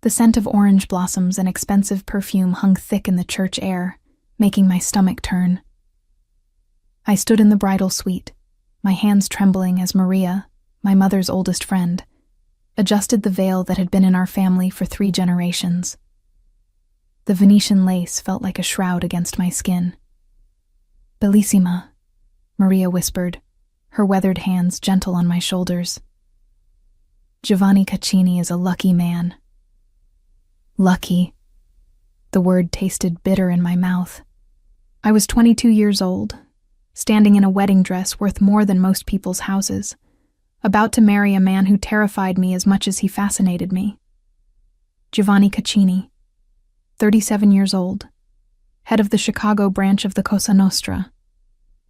The scent of orange blossoms and expensive perfume hung thick in the church air, making my stomach turn. I stood in the bridal suite, my hands trembling as Maria, my mother's oldest friend, adjusted the veil that had been in our family for 3 generations. The Venetian lace felt like a shroud against my skin. "Bellissima," Maria whispered, her weathered hands gentle on my shoulders. "Giovanni Caccini is a lucky man." Lucky. The word tasted bitter in my mouth. I was 22 years old, standing in a wedding dress worth more than most people's houses, about to marry a man who terrified me as much as he fascinated me. Giovanni Caccini, 37 years old, head of the Chicago branch of the Cosa Nostra,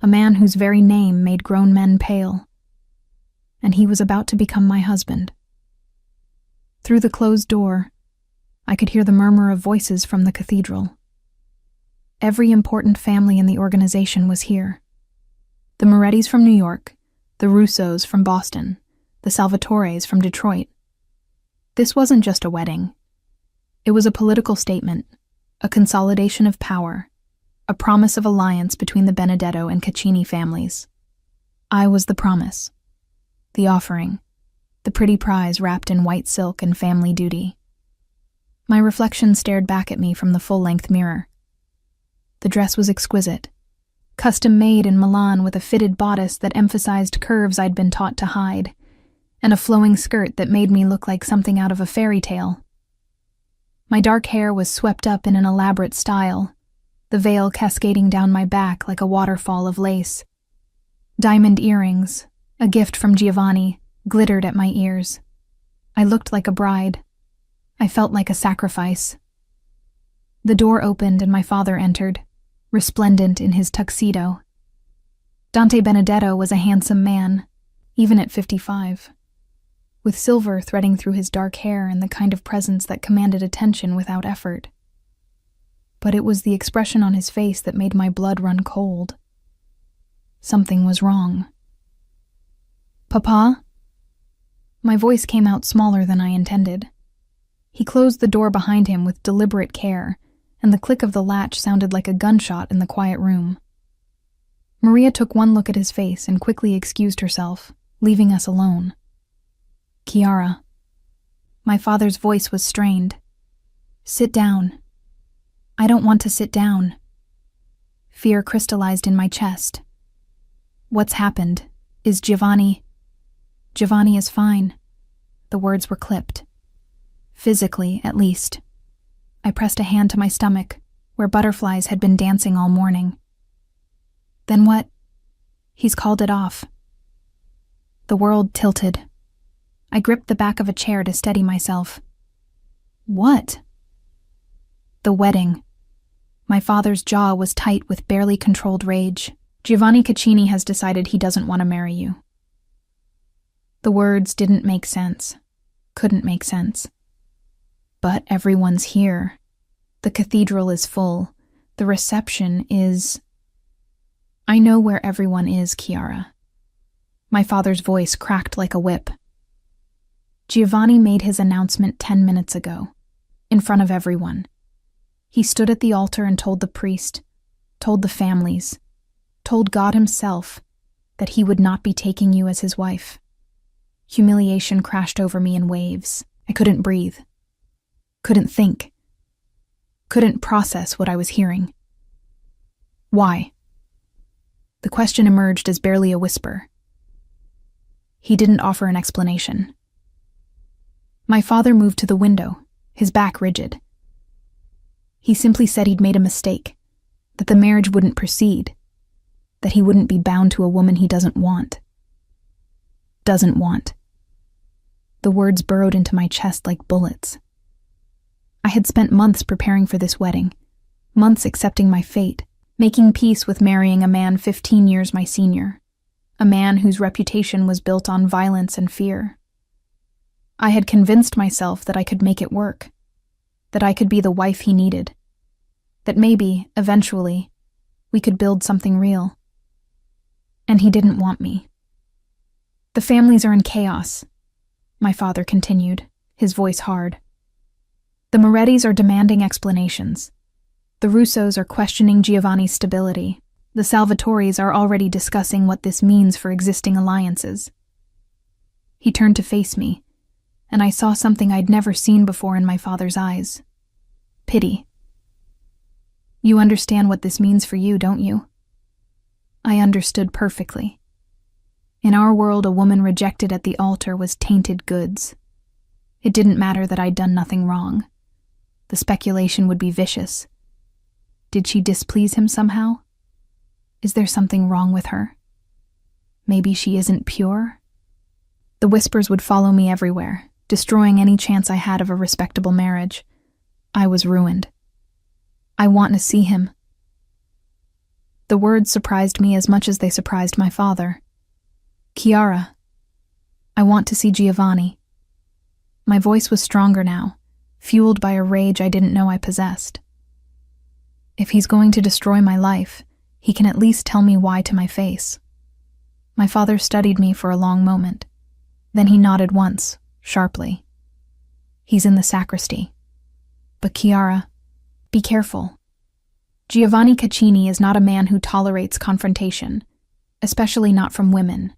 a man whose very name made grown men pale. And he was about to become my husband. Through the closed door, I could hear the murmur of voices from the cathedral. Every important family in the organization was here. The Morettis from New York, the Russos from Boston, the Salvatores from Detroit. This wasn't just a wedding. It was a political statement, a consolidation of power, a promise of alliance between the Benedetto and Caccini families. I was the promise, the offering, the pretty prize wrapped in white silk and family duty. My reflection stared back at me from the full-length mirror. The dress was exquisite, custom-made in Milan with a fitted bodice that emphasized curves I'd been taught to hide, and a flowing skirt that made me look like something out of a fairy tale. My dark hair was swept up in an elaborate style, the veil cascading down my back like a waterfall of lace. Diamond earrings, a gift from Giovanni, glittered at my ears. I looked like a bride. I felt like a sacrifice. The door opened and my father entered, resplendent in his tuxedo. Dante Benedetto was a handsome man, even at 55, with silver threading through his dark hair and the kind of presence that commanded attention without effort. But it was the expression on his face that made my blood run cold. Something was wrong. "Papa?" My voice came out smaller than I intended. He closed the door behind him with deliberate care, and the click of the latch sounded like a gunshot in the quiet room. Maria took one look at his face and quickly excused herself, leaving us alone. "Chiara." My father's voice was strained. "Sit down." "I don't want to sit down." Fear crystallized in my chest. "What's happened? Is Giovanni—" "Giovanni is fine." The words were clipped. Physically, at least. I pressed a hand to my stomach, where butterflies had been dancing all morning. "Then what?" "He's called it off." The world tilted. I gripped the back of a chair to steady myself. "What?" "The wedding." My father's jaw was tight with barely controlled rage. "Giovanni Caccini has decided he doesn't want to marry you." The words didn't make sense. Couldn't make sense. But everyone's here. The cathedral is full. The reception is... I know where everyone is, Chiara. My father's voice cracked like a whip. Giovanni made his announcement 10 minutes ago, in front of everyone. He stood at the altar and told the priest, told the families, told God himself that he would not be taking you as his wife. Humiliation crashed over me in waves. I couldn't breathe. Couldn't think. Couldn't process what I was hearing. Why? The question emerged as barely a whisper. He didn't offer an explanation. My father moved to the window, his back rigid. He simply said he'd made a mistake, that the marriage wouldn't proceed, that he wouldn't be bound to a woman he doesn't want. Doesn't want. The words burrowed into my chest like bullets. I had spent months preparing for this wedding, months accepting my fate, making peace with marrying a man 15 years my senior, a man whose reputation was built on violence and fear. I had convinced myself that I could make it work, that I could be the wife he needed, that maybe, eventually, we could build something real. And he didn't want me. "The families are in chaos," my father continued, his voice hard. The Morettis are demanding explanations. The Russos are questioning Giovanni's stability. The Salvatoris are already discussing what this means for existing alliances. He turned to face me, and I saw something I'd never seen before in my father's eyes. Pity. You understand what this means for you, don't you? I understood perfectly. In our world, a woman rejected at the altar was tainted goods. It didn't matter that I'd done nothing wrong. The speculation would be vicious. Did she displease him somehow? Is there something wrong with her? Maybe she isn't pure? The whispers would follow me everywhere, destroying any chance I had of a respectable marriage. I was ruined. I want to see him. The words surprised me as much as they surprised my father. Chiara, I want to see Giovanni. My voice was stronger now, fueled by a rage I didn't know I possessed. If he's going to destroy my life, he can at least tell me why to my face. My father studied me for a long moment. Then he nodded once, sharply. He's in the sacristy. But Chiara, be careful. Giovanni Caccini is not a man who tolerates confrontation, especially not from women.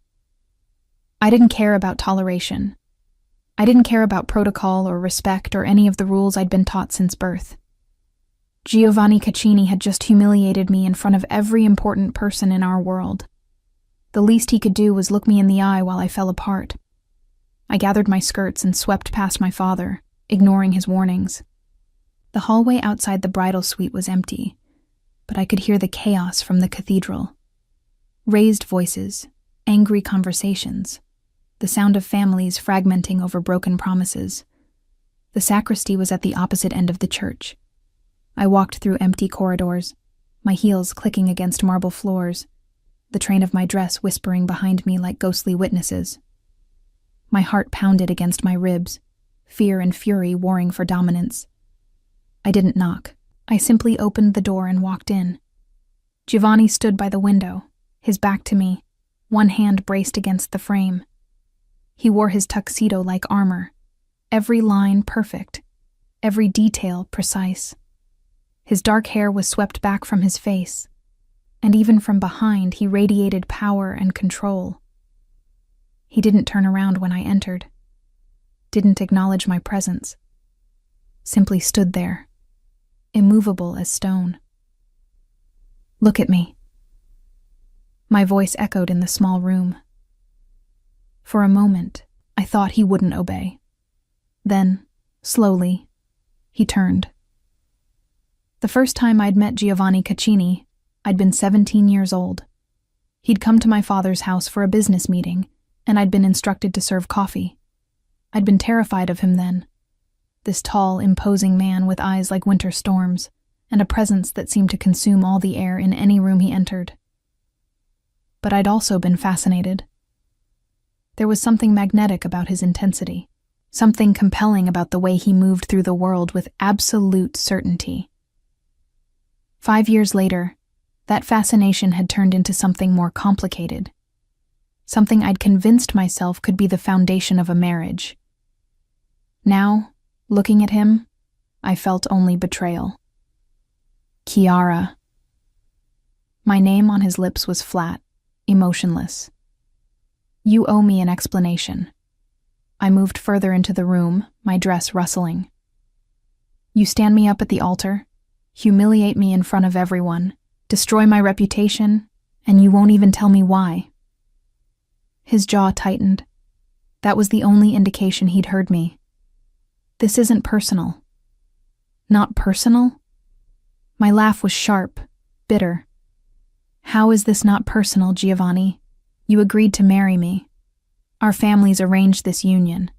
I didn't care about toleration. I didn't care about protocol or respect or any of the rules I'd been taught since birth. Giovanni Caccini had just humiliated me in front of every important person in our world. The least he could do was look me in the eye while I fell apart. I gathered my skirts and swept past my father, ignoring his warnings. The hallway outside the bridal suite was empty, but I could hear the chaos from the cathedral. Raised voices, angry conversations, the sound of families fragmenting over broken promises. The sacristy was at the opposite end of the church. I walked through empty corridors, my heels clicking against marble floors, the train of my dress whispering behind me like ghostly witnesses. My heart pounded against my ribs, fear and fury warring for dominance. I didn't knock. I simply opened the door and walked in. Giovanni stood by the window, his back to me, one hand braced against the frame. He wore his tuxedo like armor, every line perfect, every detail precise. His dark hair was swept back from his face, and even from behind he radiated power and control. He didn't turn around when I entered, didn't acknowledge my presence, simply stood there, immovable as stone. Look at me. My voice echoed in the small room. For a moment, I thought he wouldn't obey. Then, slowly, he turned. The first time I'd met Giovanni Caccini, I'd been 17 years old. He'd come to my father's house for a business meeting, and I'd been instructed to serve coffee. I'd been terrified of him then. This tall, imposing man with eyes like winter storms, and a presence that seemed to consume all the air in any room he entered. But I'd also been fascinated. There was something magnetic about his intensity, something compelling about the way he moved through the world with absolute certainty. 5 years later, that fascination had turned into something more complicated, something I'd convinced myself could be the foundation of a marriage. Now, looking at him, I felt only betrayal. Chiara. My name on his lips was flat, emotionless. You owe me an explanation. I moved further into the room, my dress rustling. You stand me up at the altar, humiliate me in front of everyone, destroy my reputation, and you won't even tell me why. His jaw tightened. That was the only indication he'd heard me. This isn't personal. Not personal? My laugh was sharp, bitter. How is this not personal, Giovanni? You agreed to marry me. Our families arranged this union.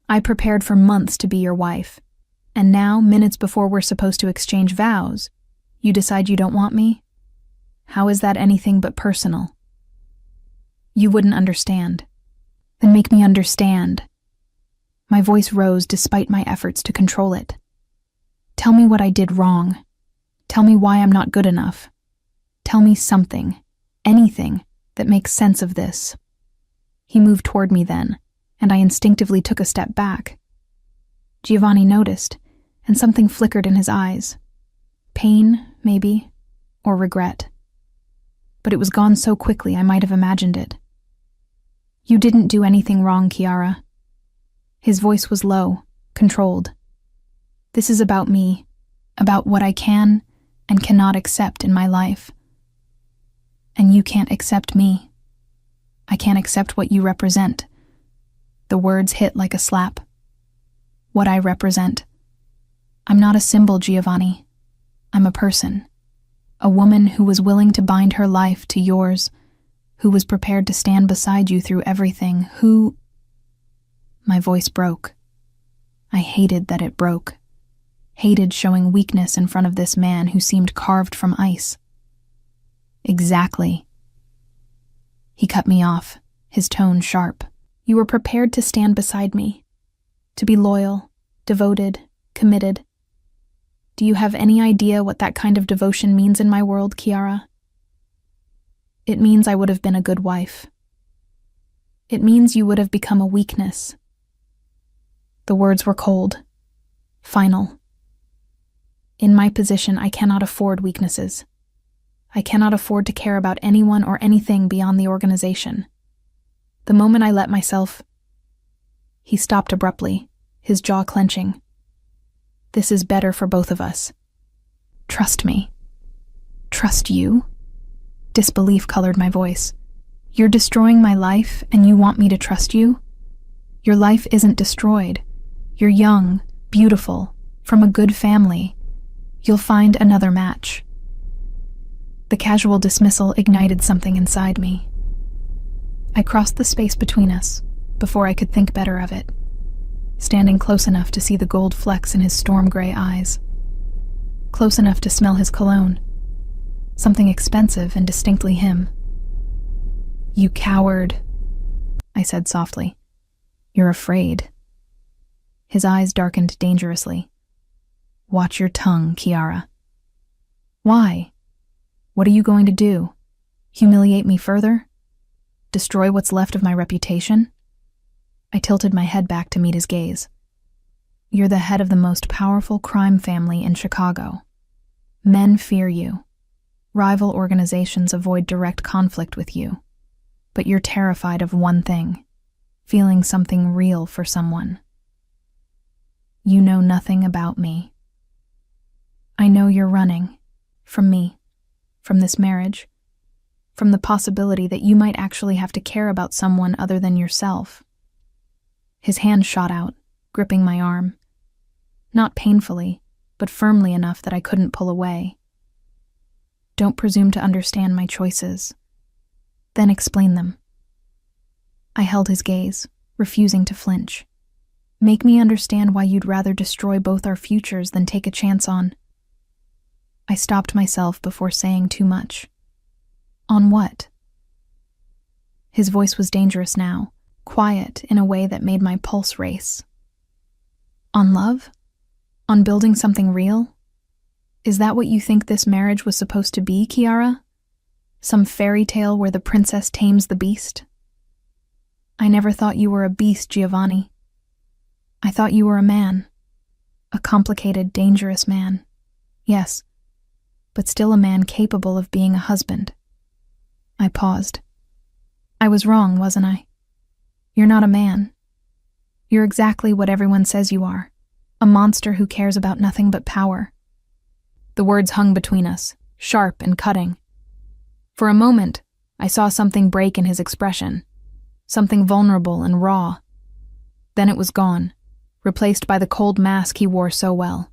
I prepared for months to be your wife. And now, minutes before we're supposed to exchange vows, you decide you don't want me? How is that anything but personal? You wouldn't understand. Then make me understand. My voice rose despite my efforts to control it. Tell me what I did wrong. Tell me why I'm not good enough. Tell me something, anything, that makes sense of this. He moved toward me then, and I instinctively took a step back. Giovanni noticed, and something flickered in his eyes. Pain, maybe, or regret. But it was gone so quickly I might have imagined it. You didn't do anything wrong, Kiara. His voice was low, controlled. This is about me, about what I can and cannot accept in my life. And you can't accept me. I can't accept what you represent. The words hit like a slap. What I represent. I'm not a symbol, Giovanni. I'm a person. A woman who was willing to bind her life to yours, who was prepared to stand beside you through everything, who... My voice broke. I hated that it broke. Hated showing weakness in front of this man who seemed carved from ice. Exactly. He cut me off, his tone sharp. You were prepared to stand beside me, to be loyal, devoted, committed. Do you have any idea what that kind of devotion means in my world, Kiara? It means I would have been a good wife. It means you would have become a weakness. The words were cold, final. In my position, I cannot afford weaknesses. I cannot afford to care about anyone or anything beyond the organization. The moment I let myself... He stopped abruptly, his jaw clenching. This is better for both of us. Trust me. Trust you? Disbelief colored my voice. You're destroying my life, and you want me to trust you? Your life isn't destroyed. You're young, beautiful, from a good family. You'll find another match. The casual dismissal ignited something inside me. I crossed the space between us before I could think better of it, standing close enough to see the gold flecks in his storm-gray eyes, close enough to smell his cologne, something expensive and distinctly him. You coward, I said softly. You're afraid. His eyes darkened dangerously. Watch your tongue, Kiara. Why? What are you going to do? Humiliate me further? Destroy what's left of my reputation? I tilted my head back to meet his gaze. You're the head of the most powerful crime family in Chicago. Men fear you. Rival organizations avoid direct conflict with you. But you're terrified of one thing, feeling something real for someone. You know nothing about me. I know you're running. From me. From this marriage. From the possibility that you might actually have to care about someone other than yourself. His hand shot out, gripping my arm. Not painfully, but firmly enough that I couldn't pull away. Don't presume to understand my choices. Then explain them. I held his gaze, refusing to flinch. Make me understand why you'd rather destroy both our futures than take a chance on... I stopped myself before saying too much. On what? His voice was dangerous now, quiet in a way that made my pulse race. On love? On building something real? Is that what you think this marriage was supposed to be, Kiara? Some fairy tale where the princess tames the beast? I never thought you were a beast, Giovanni. I thought you were a man. A complicated, dangerous man. Yes, but still a man capable of being a husband. I paused. I was wrong, wasn't I? You're not a man. You're exactly what everyone says you are, a monster who cares about nothing but power. The words hung between us, sharp and cutting. For a moment, I saw something break in his expression, something vulnerable and raw. Then it was gone, replaced by the cold mask he wore so well.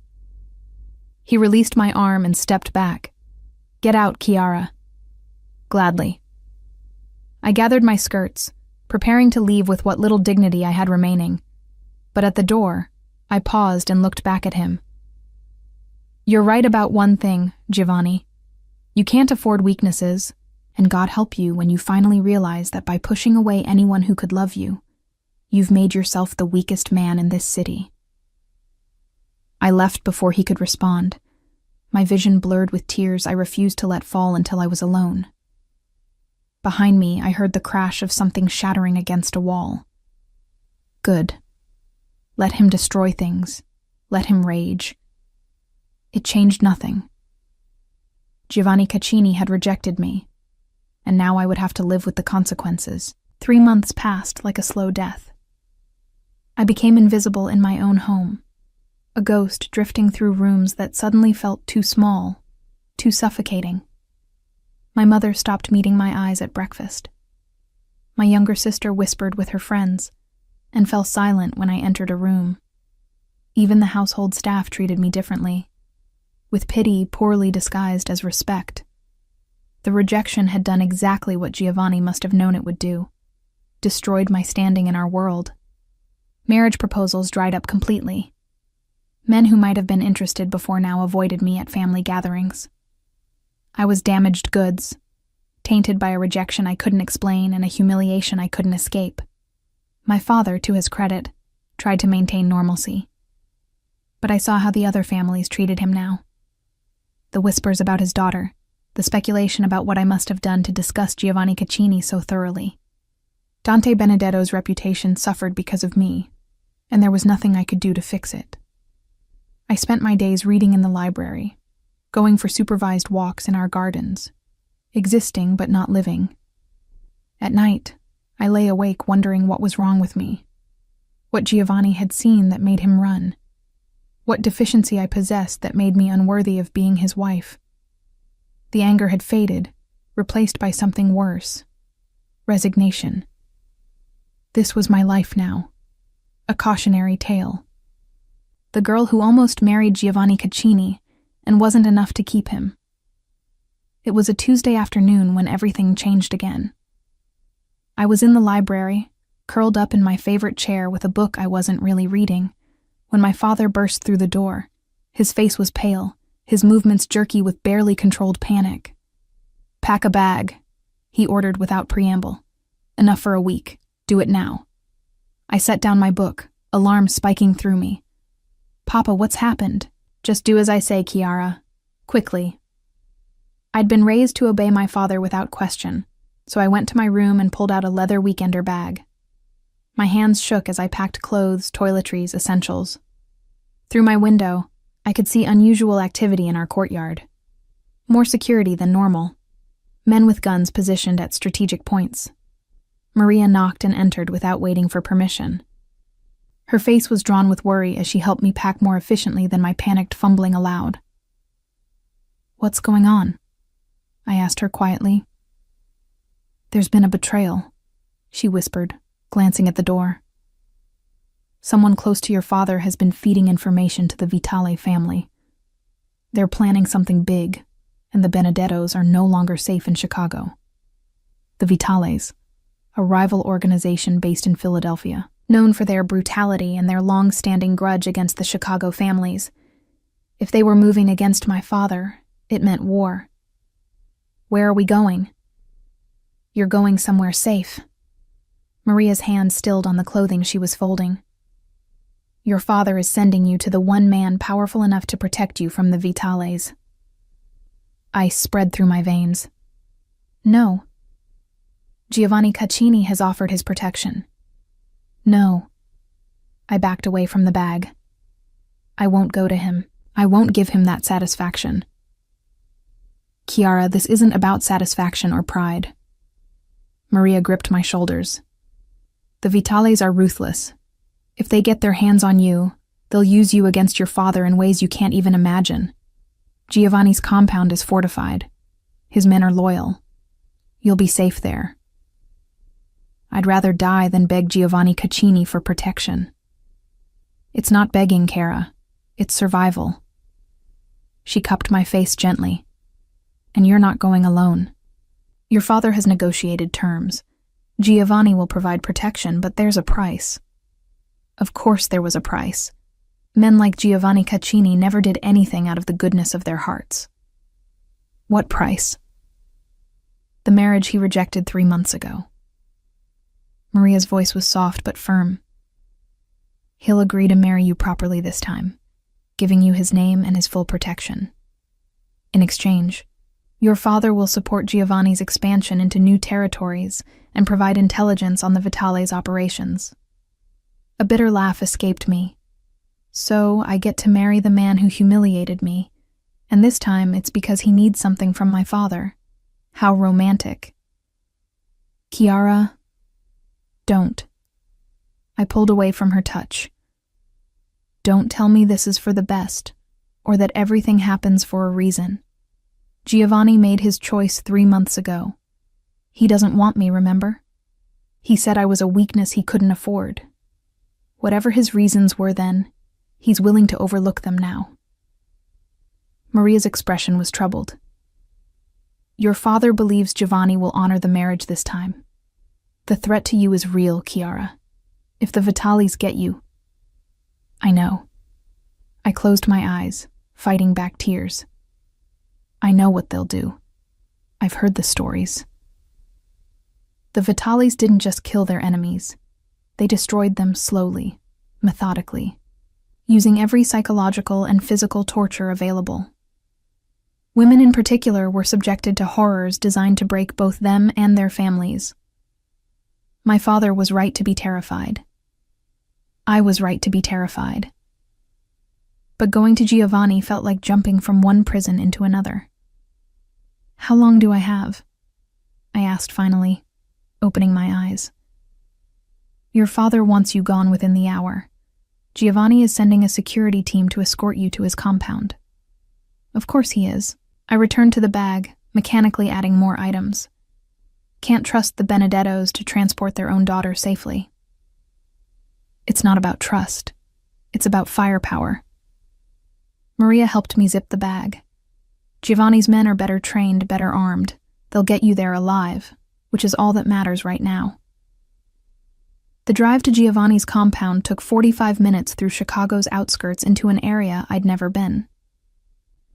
He released my arm and stepped back. Get out, Kiara. Gladly. I gathered my skirts, preparing to leave with what little dignity I had remaining. But at the door, I paused and looked back at him. You're right about one thing, Giovanni. You can't afford weaknesses, and God help you when you finally realize that by pushing away anyone who could love you, you've made yourself the weakest man in this city. I left before he could respond. My vision blurred with tears I refused to let fall until I was alone. Behind me, I heard the crash of something shattering against a wall. Good. Let him destroy things. let him rage. It changed nothing. Giovanni Caccini had rejected me, and now I would have to live with the consequences. 3 months passed like a slow death. I became invisible in my own home, a ghost drifting through rooms that suddenly felt too small, too suffocating. My mother stopped meeting my eyes at breakfast. My younger sister whispered with her friends and fell silent when I entered a room. Even the household staff treated me differently, with pity poorly disguised as respect. The rejection had done exactly what Giovanni must have known it would do, destroyed my standing in our world. Marriage proposals dried up completely. Men who might have been interested before now avoided me at family gatherings. I was damaged goods, tainted by a rejection I couldn't explain and a humiliation I couldn't escape. My father, to his credit, tried to maintain normalcy. But I saw how the other families treated him now. The whispers about his daughter, the speculation about what I must have done to disgust Giovanni Caccini so thoroughly. Dante Benedetto's reputation suffered because of me, and there was nothing I could do to fix it. I spent my days reading in the library, going for supervised walks in our gardens, existing but not living. At night, I lay awake wondering what was wrong with me, what Giovanni had seen that made him run, what deficiency I possessed that made me unworthy of being his wife. The anger had faded, replaced by something worse: resignation. This was my life now, a cautionary tale. The girl who almost married Giovanni Caccini and wasn't enough to keep him. It was a Tuesday afternoon when everything changed again. I was in the library, curled up in my favorite chair with a book I wasn't really reading, when my father burst through the door. His face was pale, his movements jerky with barely controlled panic. "Pack a bag," he ordered without preamble. "Enough for a week. Do it now." I set down my book, alarm spiking through me. "Papa, what's happened?" "Just do as I say, Chiara. Quickly." I'd been raised to obey my father without question, so I went to my room and pulled out a leather weekender bag. My hands shook as I packed clothes, toiletries, essentials. Through my window, I could see unusual activity in our courtyard. More security than normal. Men with guns positioned at strategic points. Maria knocked and entered without waiting for permission. Her face was drawn with worry as she helped me pack more efficiently than my panicked fumbling allowed. "What's going on?" I asked her quietly. "There's been a betrayal," she whispered, glancing at the door. "Someone close to your father has been feeding information to the Vitale family. They're planning something big, and the Benedettos are no longer safe in Chicago. The Vitales, a rival organization based in Philadelphia, known for their brutality and their long-standing grudge against the Chicago families. If they were moving against my father, it meant war. Where are we going?" "You're going somewhere safe." Maria's hand stilled on the clothing she was folding. "Your father is sending you to the one man powerful enough to protect you from the Vitales." Ice spread through my veins. "No." "Giovanni Caccini has offered his protection." "No." I backed away from the bag. "I won't go to him. I won't give him that satisfaction." "Chiara, this isn't about satisfaction or pride." Maria gripped my shoulders. "The Vitales are ruthless. If they get their hands on you, they'll use you against your father in ways you can't even imagine. Giovanni's compound is fortified. His men are loyal. You'll be safe there." "I'd rather die than beg Giovanni Caccini for protection." "It's not begging, Chiara. It's survival." She cupped my face gently. "And you're not going alone. Your father has negotiated terms. Giovanni will provide protection, but there's a price." Of course there was a price. Men like Giovanni Caccini never did anything out of the goodness of their hearts. "What price?" "The marriage he rejected 3 months ago." Maria's voice was soft but firm. "He'll agree to marry you properly this time, giving you his name and his full protection. In exchange, your father will support Giovanni's expansion into new territories and provide intelligence on the Vitale's operations." A bitter laugh escaped me. So I get to marry the man who humiliated me, and this time it's because he needs something from my father. How romantic. Kiara, don't. I pulled away from her touch. Don't tell me this is for the best, or that everything happens for a reason. Giovanni made his choice 3 months ago. He doesn't want me, remember? He said I was a weakness he couldn't afford. Whatever his reasons were then, he's willing to overlook them now. Maria's expression was troubled. Your father believes Giovanni will honor the marriage this time. The threat to you is real, Kiara. If the Vitalis get you... I know. I closed my eyes, fighting back tears. I know what they'll do. I've heard the stories. The Vitalis didn't just kill their enemies. They destroyed them slowly, methodically, using every psychological and physical torture available. Women in particular were subjected to horrors designed to break both them and their families. My father was right to be terrified. I was right to be terrified. But going to Giovanni felt like jumping from one prison into another. How long do I have? I asked finally, opening my eyes. Your father wants you gone within the hour. Giovanni is sending a security team to escort you to his compound. Of course he is. I returned to the bag, mechanically adding more items. Can't trust the Benedettos to transport their own daughter safely. It's not about trust. It's about firepower. Maria helped me zip the bag. Giovanni's men are better trained, better armed. They'll get you there alive, which is all that matters right now. The drive to Giovanni's compound took 45 minutes through Chicago's outskirts into an area I'd never been.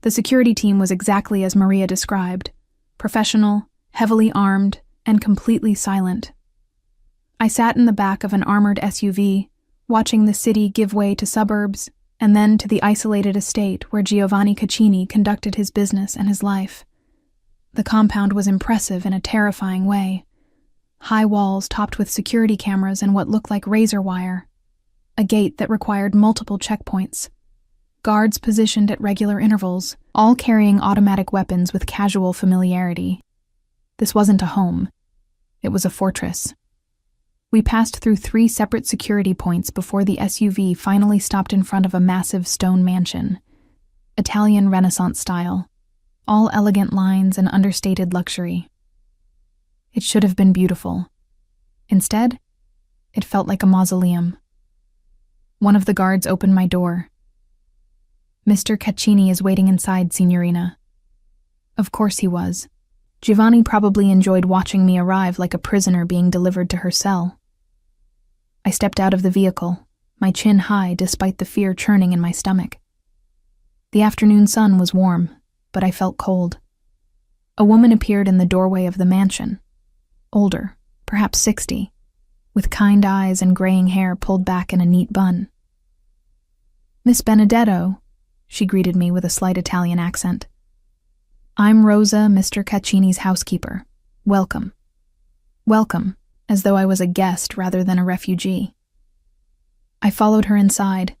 The security team was exactly as Maria described, professional, heavily armed, and completely silent. I sat in the back of an armored SUV, watching the city give way to suburbs, and then to the isolated estate where Giovanni Caccini conducted his business and his life. The compound was impressive in a terrifying way. High walls topped with security cameras and what looked like razor wire. A gate that required multiple checkpoints. Guards positioned at regular intervals, all carrying automatic weapons with casual familiarity. This wasn't a home. It was a fortress. We passed through 3 separate security points before the SUV finally stopped in front of a massive stone mansion. Italian Renaissance style. All elegant lines and understated luxury. It should have been beautiful. Instead, it felt like a mausoleum. One of the guards opened my door. Mr. Caccini is waiting inside, Signorina. Of course he was. Giovanni probably enjoyed watching me arrive like a prisoner being delivered to her cell. I stepped out of the vehicle, my chin high despite the fear churning in my stomach. The afternoon sun was warm, but I felt cold. A woman appeared in the doorway of the mansion. Older, perhaps 60, with kind eyes and graying hair pulled back in a neat bun. Miss Benedetto, she greeted me with a slight Italian accent. I'm Rosa, Mr. Caccini's housekeeper. Welcome. Welcome, as though I was a guest rather than a refugee. I followed her inside,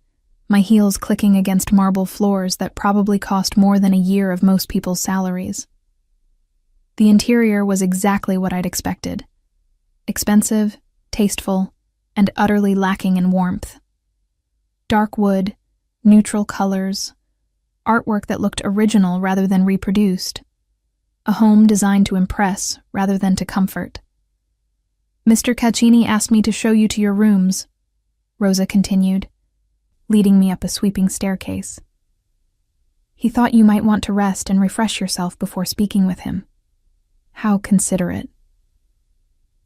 my heels clicking against marble floors that probably cost more than a year of most people's salaries. The interior was exactly what I'd expected. Expensive, tasteful, and utterly lacking in warmth. Dark wood, neutral colors, artwork that looked original rather than reproduced. A home designed to impress rather than to comfort. Mr. Caccini asked me to show you to your rooms, Rosa continued, leading me up a sweeping staircase. He thought you might want to rest and refresh yourself before speaking with him. How considerate.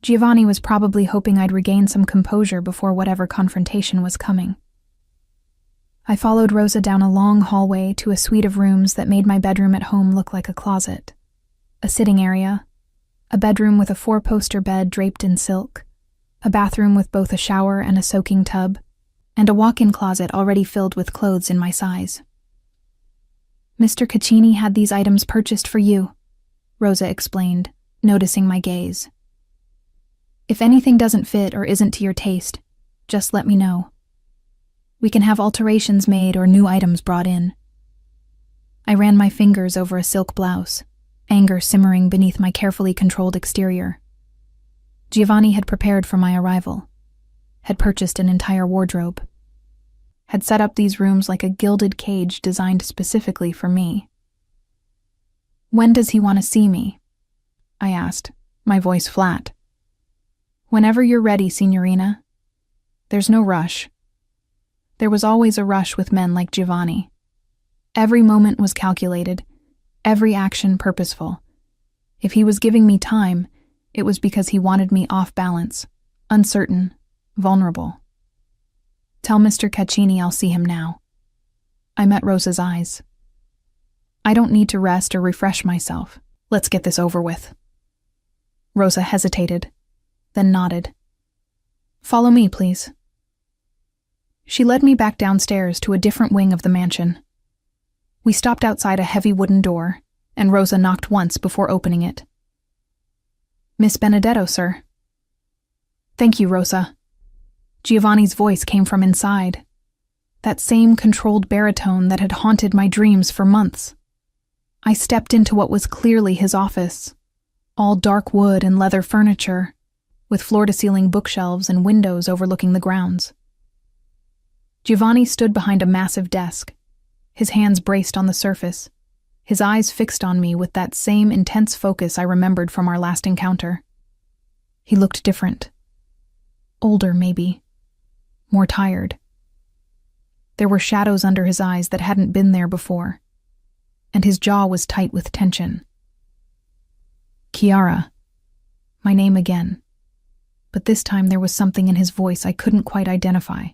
Giovanni was probably hoping I'd regain some composure before whatever confrontation was coming. I followed Rosa down a long hallway to a suite of rooms that made my bedroom at home look like a closet. A sitting area, a bedroom with a 4-poster bed draped in silk, a bathroom with both a shower and a soaking tub, and a walk-in closet already filled with clothes in my size. Mr. Caccini had these items purchased for you, Rosa explained, noticing my gaze. If anything doesn't fit or isn't to your taste, just let me know. We can have alterations made or new items brought in. I ran my fingers over a silk blouse, anger simmering beneath my carefully controlled exterior. Giovanni had prepared for my arrival, had purchased an entire wardrobe, had set up these rooms like a gilded cage designed specifically for me. "When does he want to see me?" I asked, my voice flat. "Whenever you're ready, Signorina. There's no rush." There was always a rush with men like Giovanni. Every moment was calculated, every action purposeful. If he was giving me time, it was because he wanted me off balance, uncertain, vulnerable. "Tell Mr. Caccini I'll see him now." I met Rosa's eyes. "I don't need to rest or refresh myself. Let's get this over with." Rosa hesitated, then nodded. "Follow me, please." She led me back downstairs to a different wing of the mansion. We stopped outside a heavy wooden door, and Rosa knocked once before opening it. "Miss Benedetto, sir." "Thank you, Rosa." Giovanni's voice came from inside, that same controlled baritone that had haunted my dreams for months. I stepped into what was clearly his office, all dark wood and leather furniture, with floor-to-ceiling bookshelves and windows overlooking the grounds. Giovanni stood behind a massive desk, his hands braced on the surface, his eyes fixed on me with that same intense focus I remembered from our last encounter. He looked different. Older, maybe. More tired. There were shadows under his eyes that hadn't been there before, and his jaw was tight with tension. "Chiara." My name again. But this time there was something in his voice I couldn't quite identify.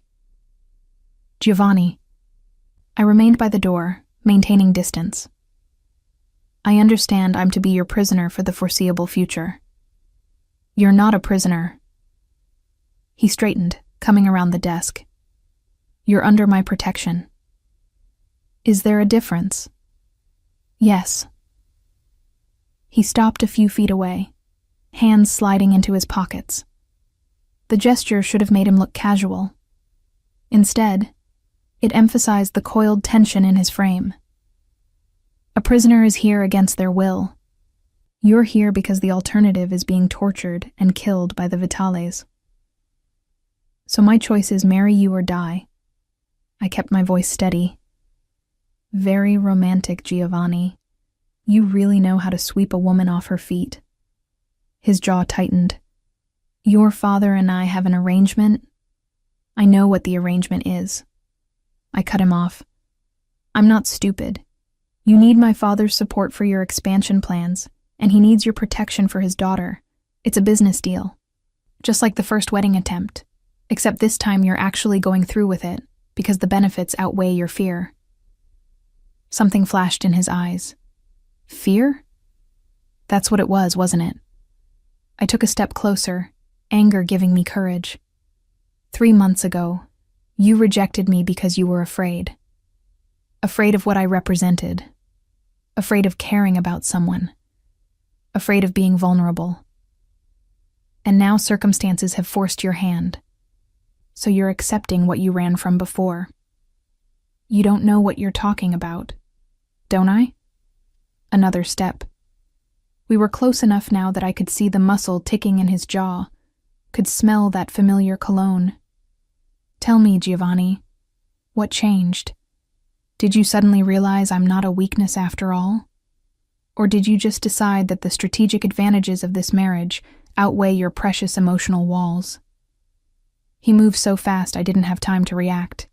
"Giovanni." I remained by the door, maintaining distance. "I understand I'm to be your prisoner for the foreseeable future." "You're not a prisoner." He straightened, coming around the desk. "You're under my protection." "Is there a difference?" "Yes." He stopped a few feet away, hands sliding into his pockets. The gesture should have made him look casual. Instead, it emphasized the coiled tension in his frame. A prisoner is here against their will. You're here because the alternative is being tortured and killed by the Vitales. So my choice is marry you or die. I kept my voice steady. "Very romantic, Giovanni. You really know how to sweep a woman off her feet." His jaw tightened. "Your father and I have an arrangement." "I know what the arrangement is." I cut him off. "I'm not stupid. You need my father's support for your expansion plans, and he needs your protection for his daughter. It's a business deal. Just like the first wedding attempt, except this time you're actually going through with it, because the benefits outweigh your fear." Something flashed in his eyes. Fear? That's what it was, wasn't it? I took a step closer, anger giving me courage. 3 months ago, you rejected me because you were afraid. Afraid of what I represented. Afraid of caring about someone. Afraid of being vulnerable. And now circumstances have forced your hand. So you're accepting what you ran from before. You don't know what you're talking about, don't I? Another step. We were close enough now that I could see the muscle ticking in his jaw, could smell that familiar cologne. Tell me, Giovanni, what changed? Did you suddenly realize I'm not a weakness after all? Or did you just decide that the strategic advantages of this marriage outweigh your precious emotional walls? He moved so fast I didn't have time to react.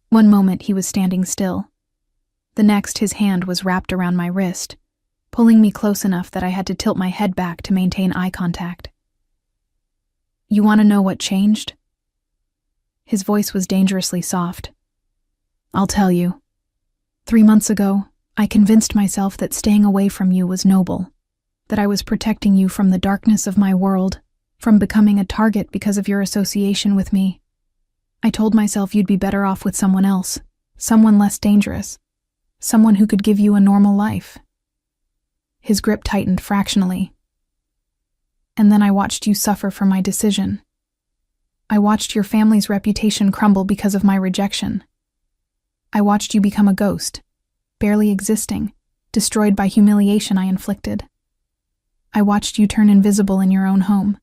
One moment he was standing still. The next his hand was wrapped around my wrist, pulling me close enough that I had to tilt my head back to maintain eye contact. You want to know what changed? His voice was dangerously soft. I'll tell you. 3 months ago, I convinced myself that staying away from you was noble, that I was protecting you from the darkness of my world, from becoming a target because of your association with me. I told myself you'd be better off with someone else, someone less dangerous, someone who could give you a normal life. His grip tightened fractionally. And then I watched you suffer for my decision. I watched your family's reputation crumble because of my rejection. I watched you become a ghost, barely existing, destroyed by humiliation I inflicted. I watched you turn invisible in your own home,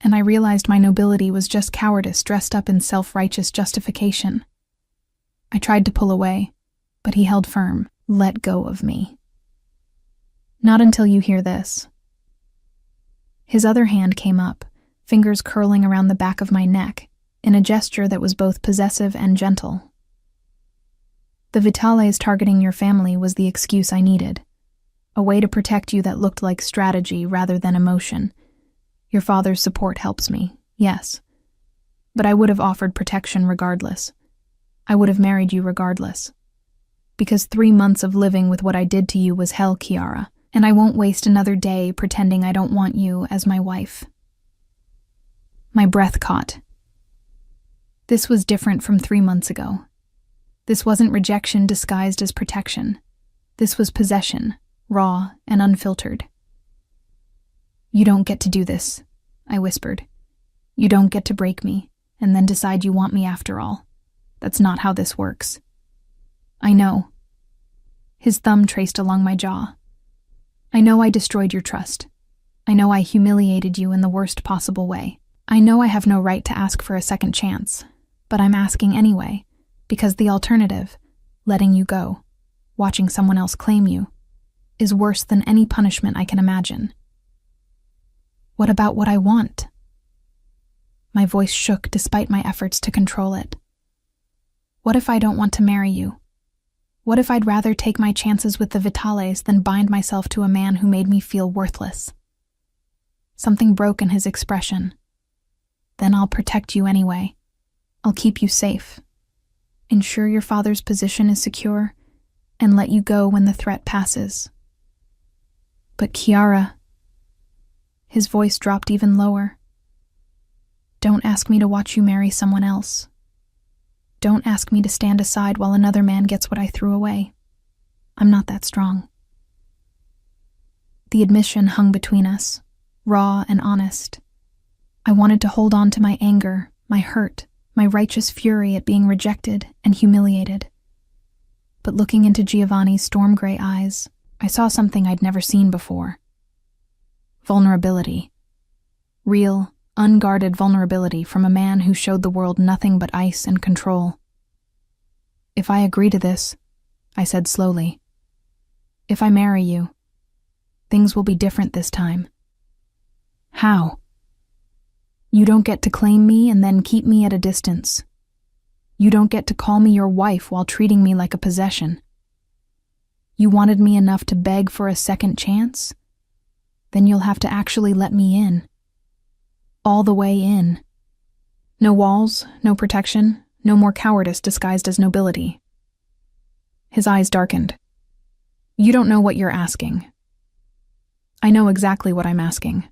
and I realized my nobility was just cowardice dressed up in self-righteous justification. I tried to pull away, but he held firm. Let go of me. Not until you hear this. His other hand came up, fingers curling around the back of my neck, in a gesture that was both possessive and gentle. The Vitales targeting your family was the excuse I needed. A way to protect you that looked like strategy rather than emotion. Your father's support helps me, yes. But I would have offered protection regardless. I would have married you regardless. Because 3 months of living with what I did to you was hell, Kiara, and I won't waste another day pretending I don't want you as my wife. My breath caught. This was different from 3 months ago. This wasn't rejection disguised as protection. This was possession, raw and unfiltered. You don't get to do this, I whispered. You don't get to break me, and then decide you want me after all. That's not how this works. I know. His thumb traced along my jaw. I know I destroyed your trust. I know I humiliated you in the worst possible way. I know I have no right to ask for a second chance, but I'm asking anyway, because the alternative, letting you go, watching someone else claim you, is worse than any punishment I can imagine. What about what I want? My voice shook despite my efforts to control it. What if I don't want to marry you? What if I'd rather take my chances with the Vitales than bind myself to a man who made me feel worthless? Something broke in his expression. Then I'll protect you anyway. I'll keep you safe. Ensure your father's position is secure, and let you go when the threat passes. But Kiara... His voice dropped even lower. Don't ask me to watch you marry someone else. Don't ask me to stand aside while another man gets what I threw away. I'm not that strong. The admission hung between us, raw and honest. I wanted to hold on to my anger, my hurt, my righteous fury at being rejected and humiliated. But looking into Giovanni's storm-gray eyes, I saw something I'd never seen before. Vulnerability. Real, unguarded vulnerability from a man who showed the world nothing but ice and control. If I agree to this, I said slowly, if I marry you, things will be different this time. How? You don't get to claim me and then keep me at a distance. You don't get to call me your wife while treating me like a possession. You wanted me enough to beg for a second chance? Then you'll have to actually let me in. All the way in. No walls, no protection, no more cowardice disguised as nobility. His eyes darkened. You don't know what you're asking. I know exactly what I'm asking.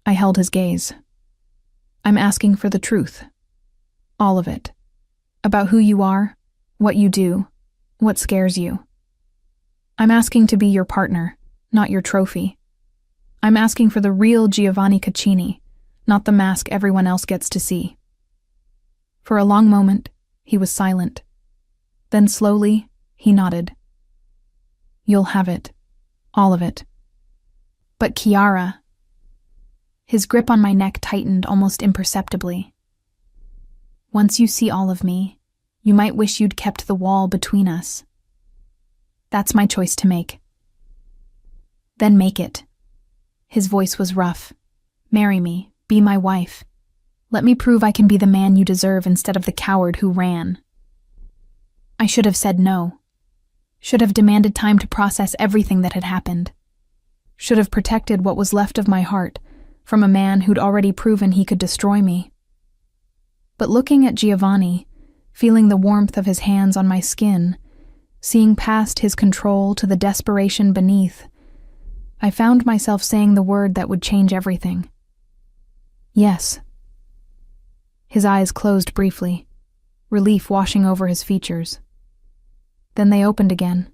I held his gaze. I'm asking for the truth. All of it. About who you are, what you do, what scares you. I'm asking to be your partner, not your trophy. I'm asking for the real Giovanni Caccini, not the mask everyone else gets to see. For a long moment, he was silent. Then slowly, he nodded. You'll have it. All of it. But Kiara... His grip on my neck tightened almost imperceptibly. Once you see all of me, you might wish you'd kept the wall between us. That's my choice to make. Then make it. His voice was rough. Marry me. Be my wife. Let me prove I can be the man you deserve instead of the coward who ran. I should have said no. Should have demanded time to process everything that had happened. Should have protected what was left of my heart from a man who'd already proven he could destroy me. But looking at Giovanni, feeling the warmth of his hands on my skin, seeing past his control to the desperation beneath, I found myself saying the word that would change everything. Yes. His eyes closed briefly, relief washing over his features. Then they opened again,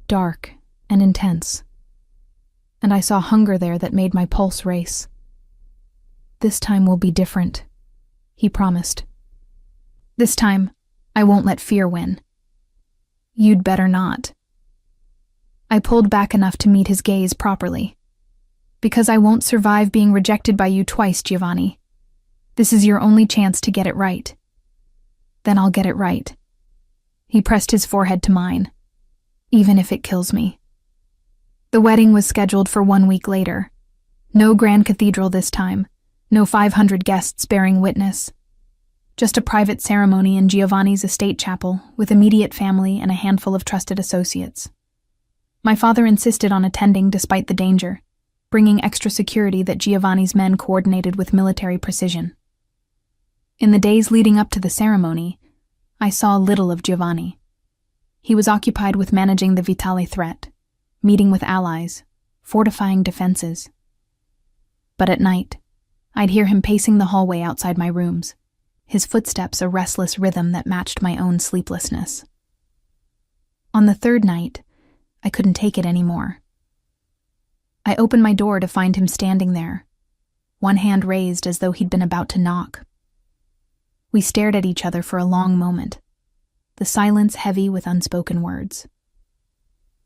dark and intense. And I saw hunger there that made my pulse race. This time will be different. he promised. This time, I won't let fear win. You'd better not. I pulled back enough to meet his gaze properly. Because I won't survive being rejected by you twice, Giovanni. This is your only chance to get it right. Then I'll get it right. He pressed his forehead to mine, even if it kills me. The wedding was scheduled for 1 week later. No grand cathedral this time, no 500 guests bearing witness. Just a private ceremony in Giovanni's estate chapel with immediate family and a handful of trusted associates. My father insisted on attending despite the danger, bringing extra security that Giovanni's men coordinated with military precision. In the days leading up to the ceremony, I saw little of Giovanni. He was occupied with managing the Vitale threat, meeting with allies, fortifying defenses. But at night, I'd hear him pacing the hallway outside my rooms, his footsteps a restless rhythm that matched my own sleeplessness. On the third night, I couldn't take it anymore. I opened my door to find him standing there, one hand raised as though he'd been about to knock. We stared at each other for a long moment, the silence heavy with unspoken words.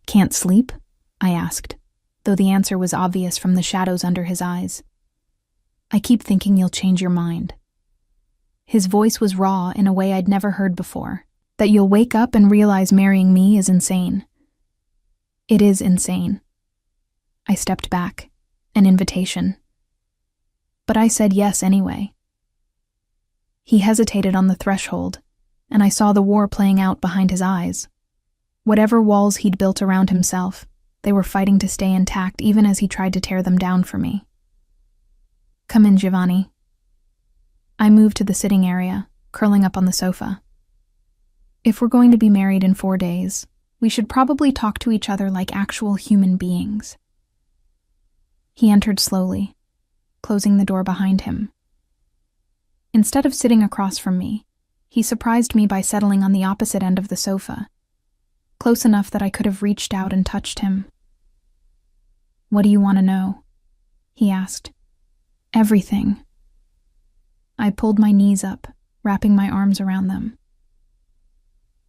"Can't sleep?" I asked, though the answer was obvious from the shadows under his eyes. "I keep thinking you'll change your mind." His voice was raw in a way I'd never heard before, that you'll wake up and realize marrying me is insane. It is insane. I stepped back, an invitation. But I said yes anyway. He hesitated on the threshold, and I saw the war playing out behind his eyes. Whatever walls he'd built around himself, they were fighting to stay intact even as he tried to tear them down for me. "Come in, Giovanni." I moved to the sitting area, curling up on the sofa. "If we're going to be married in 4 days, we should probably talk to each other like actual human beings." He entered slowly, closing the door behind him. Instead of sitting across from me, he surprised me by settling on the opposite end of the sofa, close enough that I could have reached out and touched him. "What do you want to know?" he asked. "Everything." I pulled my knees up, wrapping my arms around them.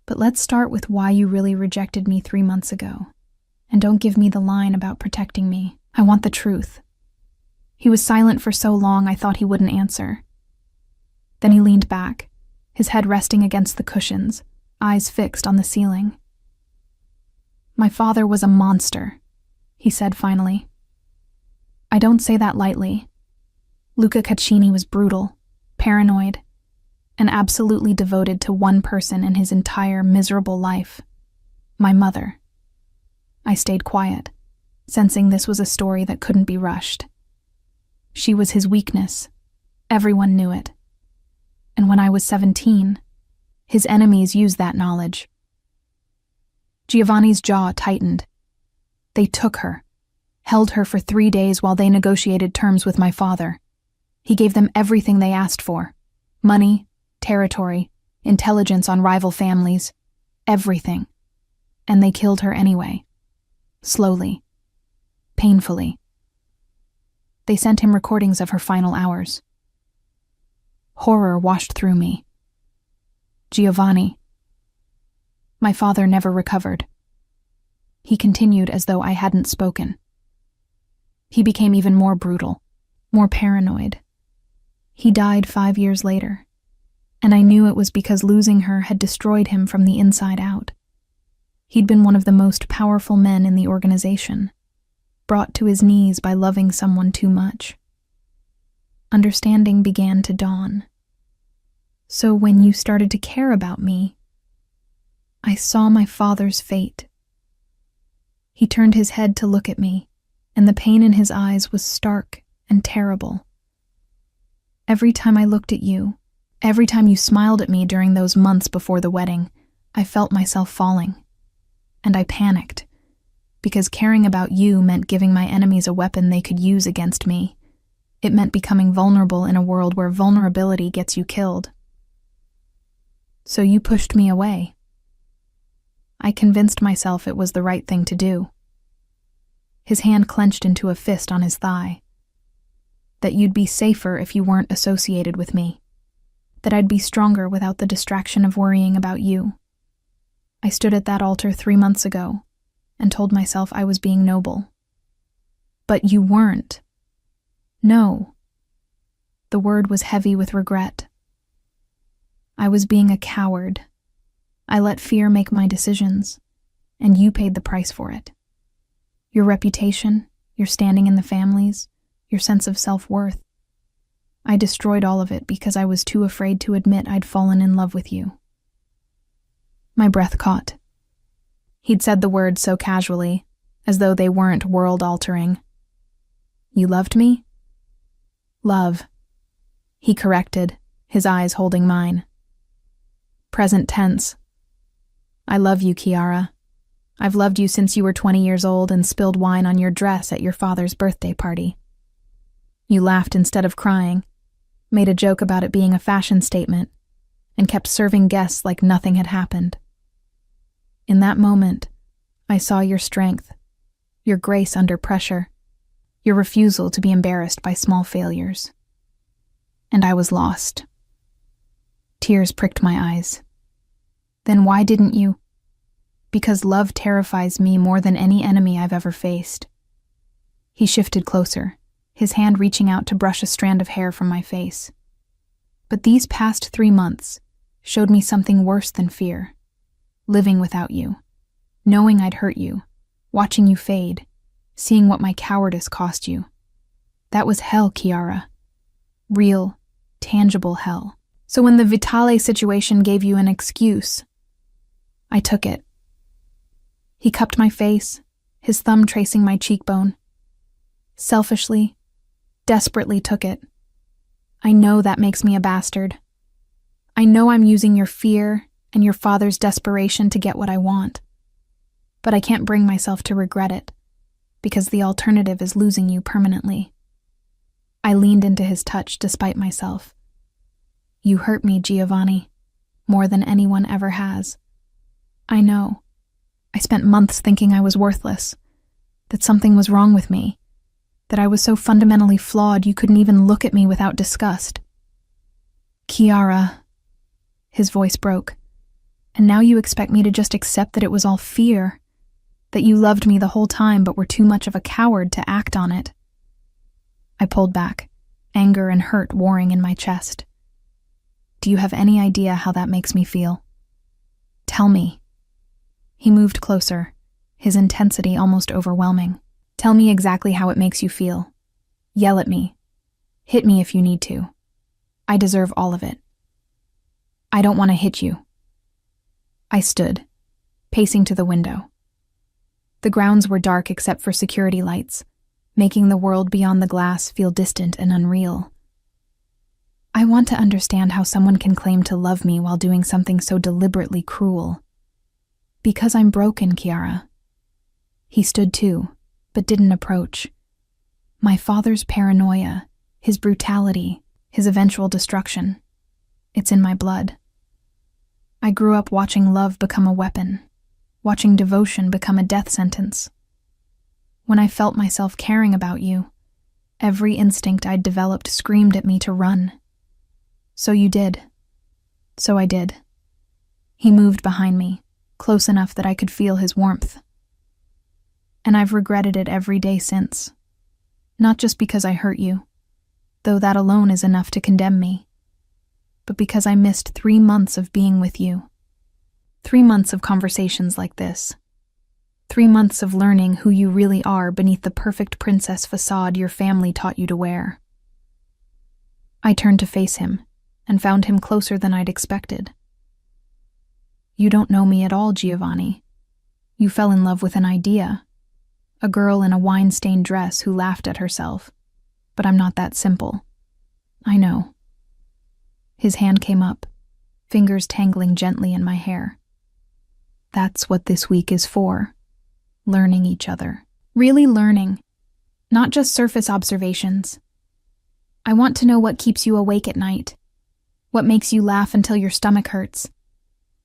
"But let's start with why you really rejected me 3 months ago. And don't give me the line about protecting me. I want the truth." He was silent for so long I thought he wouldn't answer. Then he leaned back, his head resting against the cushions, eyes fixed on the ceiling. "My father was a monster," he said finally. "I don't say that lightly. Luca Caccini was brutal, paranoid, and absolutely devoted to one person in his entire miserable life, my mother." I stayed quiet, sensing this was a story that couldn't be rushed. She was his weakness. Everyone knew it. And when I was 17, his enemies used that knowledge. Giovanni's jaw tightened. They took her, held her for 3 days while they negotiated terms with my father. He gave them everything they asked for: money, territory, intelligence on rival families, everything. And they killed her anyway. Slowly. Painfully. They sent him recordings of her final hours. Horror washed through me. Giovanni. My father never recovered. He continued as though I hadn't spoken. He became even more brutal, more paranoid. He died 5 years later, and I knew it was because losing her had destroyed him from the inside out. He'd been one of the most powerful men in the organization, brought to his knees by loving someone too much. Understanding began to dawn. So when you started to care about me, I saw my father's fate. He turned his head to look at me, and the pain in his eyes was stark and terrible. Every time I looked at you, every time you smiled at me during those months before the wedding, I felt myself falling. And I panicked, because caring about you meant giving my enemies a weapon they could use against me. It meant becoming vulnerable in a world where vulnerability gets you killed. So you pushed me away. I convinced myself it was the right thing to do. His hand clenched into a fist on his thigh. That you'd be safer if you weren't associated with me. that I'd be stronger without the distraction of worrying about you. I stood at that altar 3 months ago and told myself I was being noble. But you weren't. No. The word was heavy with regret. I was being a coward. I let fear make my decisions, and you paid the price for it. Your reputation, your standing in the families, your sense of self-worth. I destroyed all of it because I was too afraid to admit I'd fallen in love with you. My breath caught. He'd said the words so casually, as though they weren't world-altering. You loved me? Love. He corrected, his eyes holding mine. Present tense. I love you, Kiara. I've loved you since you were 20 years old and spilled wine on your dress at your father's birthday party. You laughed instead of crying, made a joke about it being a fashion statement, and kept serving guests like nothing had happened. In that moment, I saw your strength, your grace under pressure, your refusal to be embarrassed by small failures. And I was lost. Tears pricked my eyes. Then why didn't you? Because love terrifies me more than any enemy I've ever faced. He shifted closer, his hand reaching out to brush a strand of hair from my face. But these past 3 months showed me something worse than fear. Living without you, knowing I'd hurt you, watching you fade, seeing what my cowardice cost you. That was hell, Kiara. Real, tangible hell. So when the Vitale situation gave you an excuse, I took it. He cupped my face, his thumb tracing my cheekbone. Selfishly, desperately took it. I know that makes me a bastard. I know I'm using your fear and your father's desperation to get what I want. But I can't bring myself to regret it, because the alternative is losing you permanently. I leaned into his touch despite myself. You hurt me, Giovanni, more than anyone ever has. I know. I spent months thinking I was worthless, that something was wrong with me, that I was so fundamentally flawed you couldn't even look at me without disgust. Kiara, his voice broke. And now you expect me to just accept that it was all fear, that you loved me the whole time but were too much of a coward to act on it. I pulled back, anger and hurt warring in my chest. Do you have any idea how that makes me feel? Tell me. He moved closer, his intensity almost overwhelming. Tell me exactly how it makes you feel. Yell at me. Hit me if you need to. I deserve all of it. I don't want to hit you. I stood, pacing to the window. The grounds were dark except for security lights, making the world beyond the glass feel distant and unreal. I want to understand how someone can claim to love me while doing something so deliberately cruel. Because I'm broken, Kiara. He stood too, but didn't approach. My father's paranoia, his brutality, his eventual destruction. It's in my blood. I grew up watching love become a weapon, watching devotion become a death sentence. When I felt myself caring about you, every instinct I'd developed screamed at me to run. So you did. So I did. He moved behind me, close enough that I could feel his warmth. And I've regretted it every day since. Not just because I hurt you, though that alone is enough to condemn me, but because I missed 3 months of being with you. 3 months of conversations like this. 3 months of learning who you really are beneath the perfect princess facade your family taught you to wear. I turned to face him, and found him closer than I'd expected. You don't know me at all, Giovanni. You fell in love with an idea. A girl in a wine-stained dress who laughed at herself. But I'm not that simple. I know. His hand came up, fingers tangling gently in my hair. That's what this week is for. Learning each other. Really learning. Not just surface observations. I want to know what keeps you awake at night. What makes you laugh until your stomach hurts.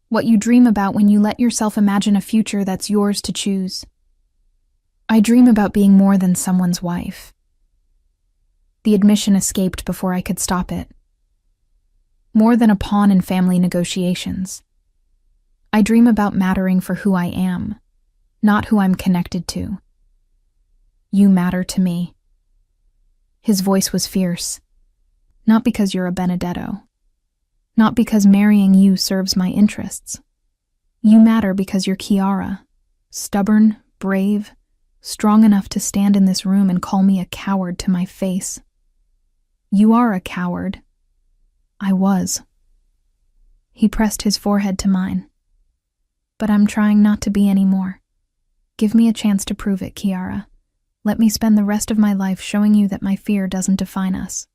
What you dream about when you let yourself imagine a future that's yours to choose. I dream about being more than someone's wife. The admission escaped before I could stop it. more than a pawn in family negotiations. I dream about mattering for who I am, not who I'm connected to. You matter to me." His voice was fierce. "Not because you're a Benedetto. Not because marrying you serves my interests. You matter because you're Chiara, stubborn, brave, strong enough to stand in this room and call me a coward to my face. You are a coward. I was." He pressed his forehead to mine. "But I'm trying not to be anymore. Give me a chance to prove it, Chiara. Let me spend the rest of my life showing you that my fear doesn't define us."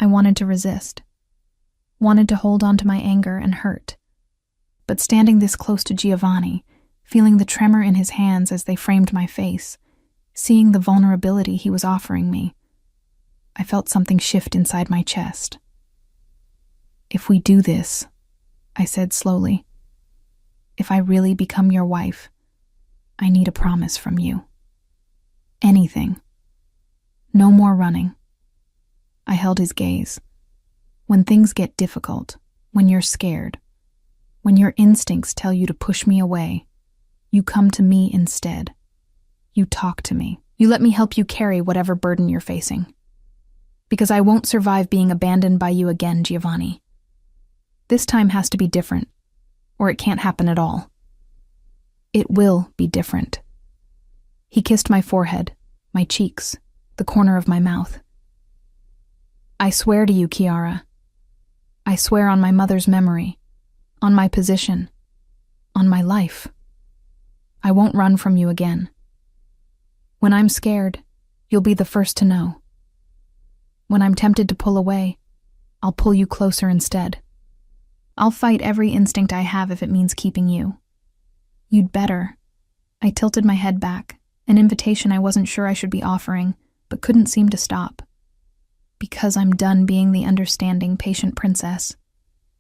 I wanted to resist, wanted to hold on to my anger and hurt. But standing this close to Giovanni, feeling the tremor in his hands as they framed my face, seeing the vulnerability he was offering me, I felt something shift inside my chest. "If we do this," I said slowly, "if I really become your wife, I need a promise from you. Anything. No more running." I held his gaze. "When things get difficult, when you're scared, when your instincts tell you to push me away, you come to me instead. You talk to me. You let me help you carry whatever burden you're facing. Because I won't survive being abandoned by you again, Giovanni. This time has to be different, or it can't happen at all. It will be different." He kissed my forehead, my cheeks, the corner of my mouth. "I swear to you, Chiara. I swear on my mother's memory, on my position, on my life. I won't run from you again. When I'm scared, you'll be the first to know. When I'm tempted to pull away, I'll pull you closer instead. I'll fight every instinct I have if it means keeping you. You'd better." I tilted my head back, an invitation I wasn't sure I should be offering, but couldn't seem to stop. "Because I'm done being the understanding, patient princess.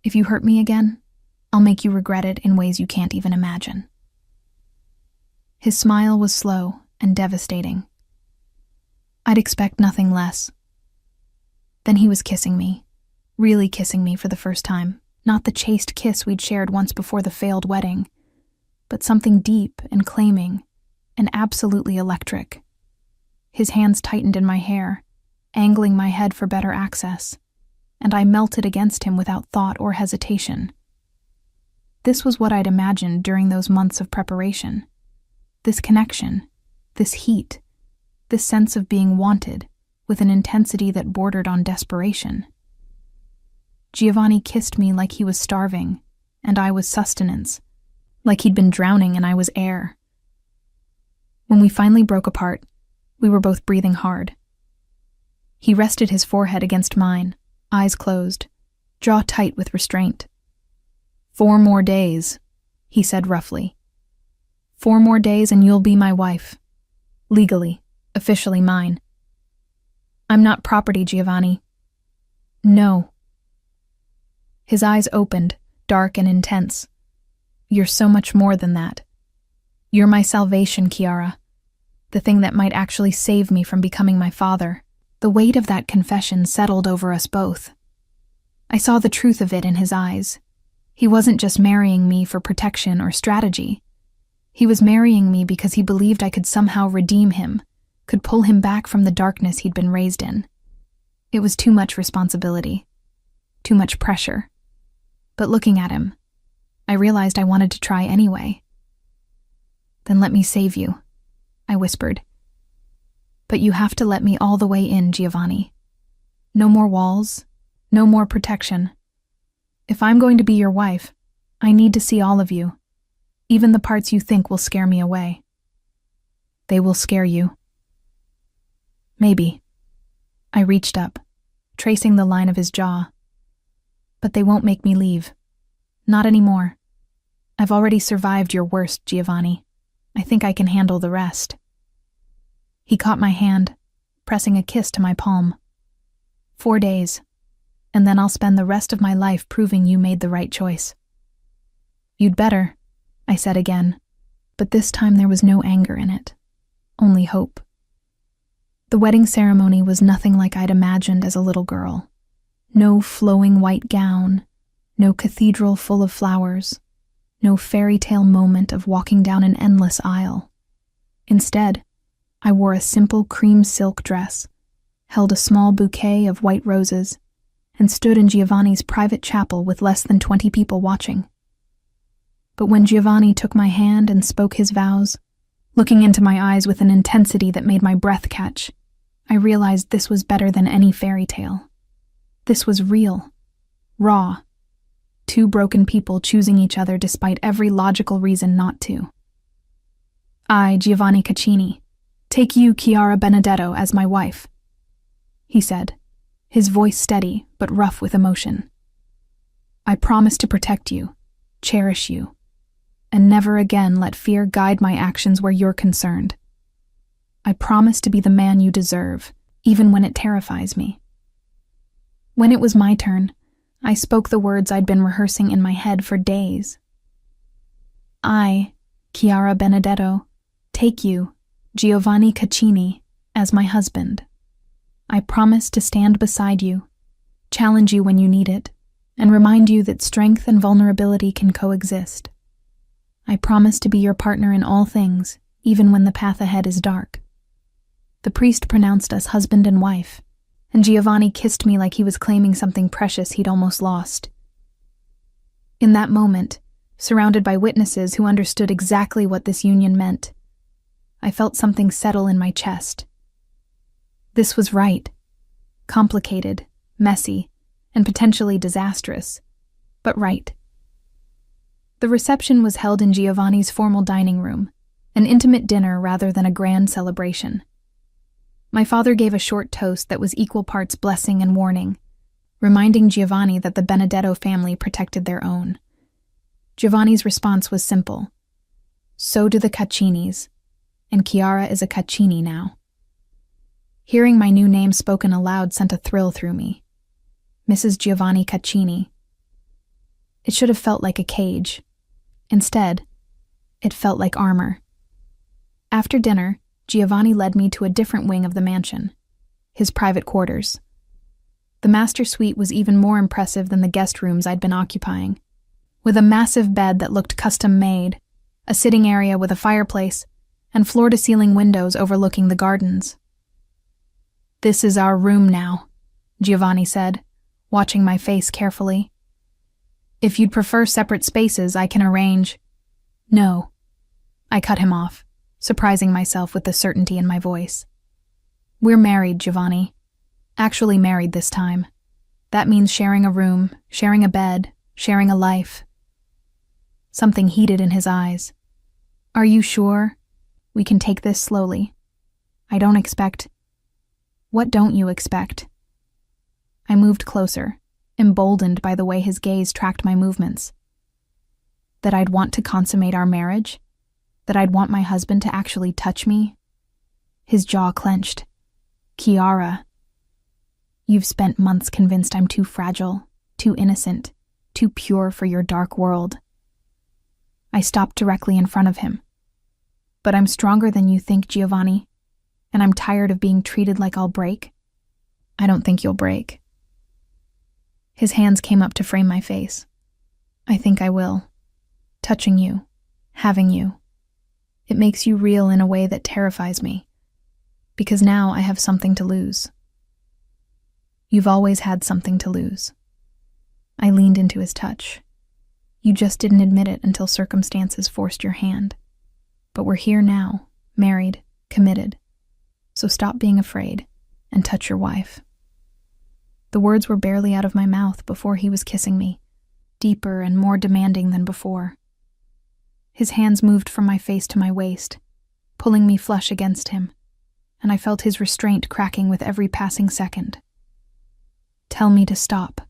If you hurt me again, I'll make you regret it in ways you can't even imagine." His smile was slow and devastating. I'd expect nothing less. Then he was kissing me, really kissing me for the first time, not the chaste kiss we'd shared once before the failed wedding, but something deep and claiming, and absolutely electric. His hands tightened in my hair, angling my head for better access, and I melted against him without thought or hesitation. This was what I'd imagined during those months of preparation. This connection, this heat, this sense of being wanted, with an intensity that bordered on desperation. Giovanni kissed me like he was starving, and I was sustenance, like he'd been drowning and I was air. When we finally broke apart, we were both breathing hard. He rested his forehead against mine, eyes closed, jaw tight with restraint. 4 more days, he said roughly. 4 more days and you'll be my wife. Legally, officially mine. I'm not property, Giovanni. No. His eyes opened, dark and intense. You're so much more than that. You're my salvation, Chiara. The thing that might actually save me from becoming my father. The weight of that confession settled over us both. I saw the truth of it in his eyes. He wasn't just marrying me for protection or strategy. He was marrying me because he believed I could somehow redeem him, could pull him back from the darkness he'd been raised in. It was too much responsibility, too much pressure. But looking at him, I realized I wanted to try anyway. Then let me save you, I whispered. But you have to let me all the way in, Giovanni. No more walls, no more protection. If I'm going to be your wife, I need to see all of you, even the parts you think will scare me away. They will scare you. Maybe. I reached up, tracing the line of his jaw. But they won't make me leave. Not anymore. I've already survived your worst, Giovanni. I think I can handle the rest. He caught my hand, pressing a kiss to my palm. 4 days, and then I'll spend the rest of my life proving you made the right choice. You'd better, I said again, but this time there was no anger in it, only hope. The wedding ceremony was nothing like I'd imagined as a little girl. No flowing white gown, no cathedral full of flowers, no fairy tale moment of walking down an endless aisle. Instead, I wore a simple cream silk dress, held a small bouquet of white roses, and stood in Giovanni's private chapel with less than 20 people watching. But when Giovanni took my hand and spoke his vows, looking into my eyes with an intensity that made my breath catch, I realized this was better than any fairy tale. This was real, raw, two broken people choosing each other despite every logical reason not to. I, Giovanni Caccini, take you, Chiara Benedetto, as my wife, he said, his voice steady but rough with emotion. I promise to protect you, cherish you, and never again let fear guide my actions where you're concerned. I promise to be the man you deserve, even when it terrifies me. When it was my turn, I spoke the words I'd been rehearsing in my head for days. I, Chiara Benedetto, take you, Giovanni Caccini, as my husband. I promise to stand beside you, challenge you when you need it, and remind you that strength and vulnerability can coexist. I promise to be your partner in all things, even when the path ahead is dark. The priest pronounced us husband and wife, and Giovanni kissed me like he was claiming something precious he'd almost lost. In that moment, surrounded by witnesses who understood exactly what this union meant, I felt something settle in my chest. This was right. Complicated, messy, and potentially disastrous, but right. The reception was held in Giovanni's formal dining room, an intimate dinner rather than a grand celebration. My father gave a short toast that was equal parts blessing and warning, reminding Giovanni that the Benedetto family protected their own. Giovanni's response was simple. So do the Caccinis, and Chiara is a Caccini now. Hearing my new name spoken aloud sent a thrill through me. Mrs. Giovanni Caccini. It should have felt like a cage. Instead, it felt like armor. After dinner, Giovanni led me to a different wing of the mansion, his private quarters. The master suite was even more impressive than the guest rooms I'd been occupying, with a massive bed that looked custom-made, a sitting area with a fireplace, and floor-to-ceiling windows overlooking the gardens. This is our room now, Giovanni said, watching my face carefully. If you'd prefer separate spaces, I can arrange. No. I cut him off, surprising myself with the certainty in my voice. We're married, Giovanni. Actually married this time. That means sharing a room, sharing a bed, sharing a life. Something heated in his eyes. Are you sure? We can take this slowly. I don't expect... What don't you expect? I moved closer, emboldened by the way his gaze tracked my movements. That I'd want to consummate our marriage? That I'd want my husband to actually touch me? His jaw clenched. Chiara, you've spent months convinced I'm too fragile, too innocent, too pure for your dark world. I stopped directly in front of him. But I'm stronger than you think, Giovanni, and I'm tired of being treated like I'll break. I don't think you'll break. His hands came up to frame my face. I think I will. Touching you, having you. It makes you real in a way that terrifies me, because now I have something to lose. You've always had something to lose. I leaned into his touch. You just didn't admit it until circumstances forced your hand. But we're here now, married, committed. So stop being afraid and touch your wife. The words were barely out of my mouth before he was kissing me, deeper and more demanding than before. His hands moved from my face to my waist, pulling me flush against him, and I felt his restraint cracking with every passing second. Tell me to stop,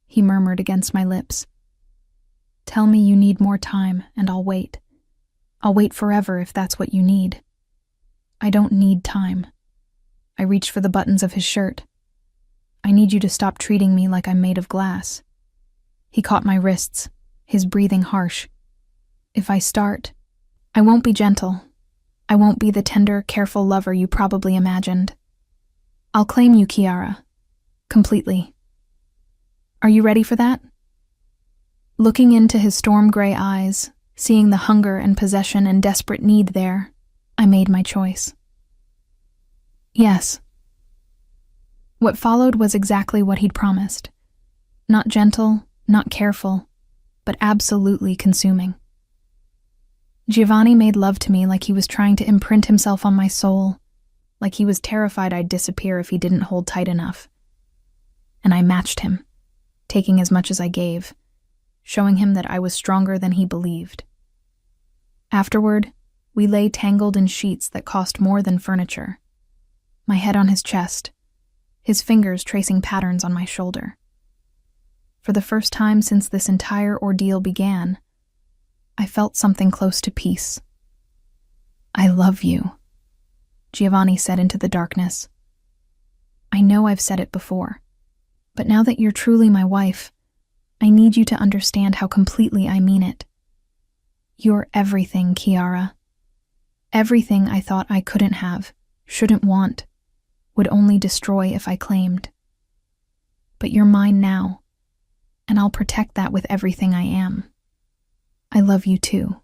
he murmured against my lips. Tell me you need more time, and I'll wait. I'll wait forever if that's what you need. I don't need time. I reached for the buttons of his shirt. I need you to stop treating me like I'm made of glass. He caught my wrists, his breathing harsh. If I start, I won't be gentle. I won't be the tender, careful lover you probably imagined. I'll claim you, Chiara. Completely. Are you ready for that? Looking into his storm-gray eyes, seeing the hunger and possession and desperate need there, I made my choice. Yes. What followed was exactly what he'd promised. Not gentle, not careful, but absolutely consuming. Giovanni made love to me like he was trying to imprint himself on my soul, like he was terrified I'd disappear if he didn't hold tight enough. And I matched him, taking as much as I gave, showing him that I was stronger than he believed. Afterward, we lay tangled in sheets that cost more than furniture, my head on his chest, his fingers tracing patterns on my shoulder. For the first time since this entire ordeal began, I felt something close to peace. I love you, Giovanni said into the darkness. I know I've said it before, but now that you're truly my wife, I need you to understand how completely I mean it. You're everything, Kiara. Everything I thought I couldn't have, shouldn't want, would only destroy if I claimed. But you're mine now, and I'll protect that with everything I am. I love you too.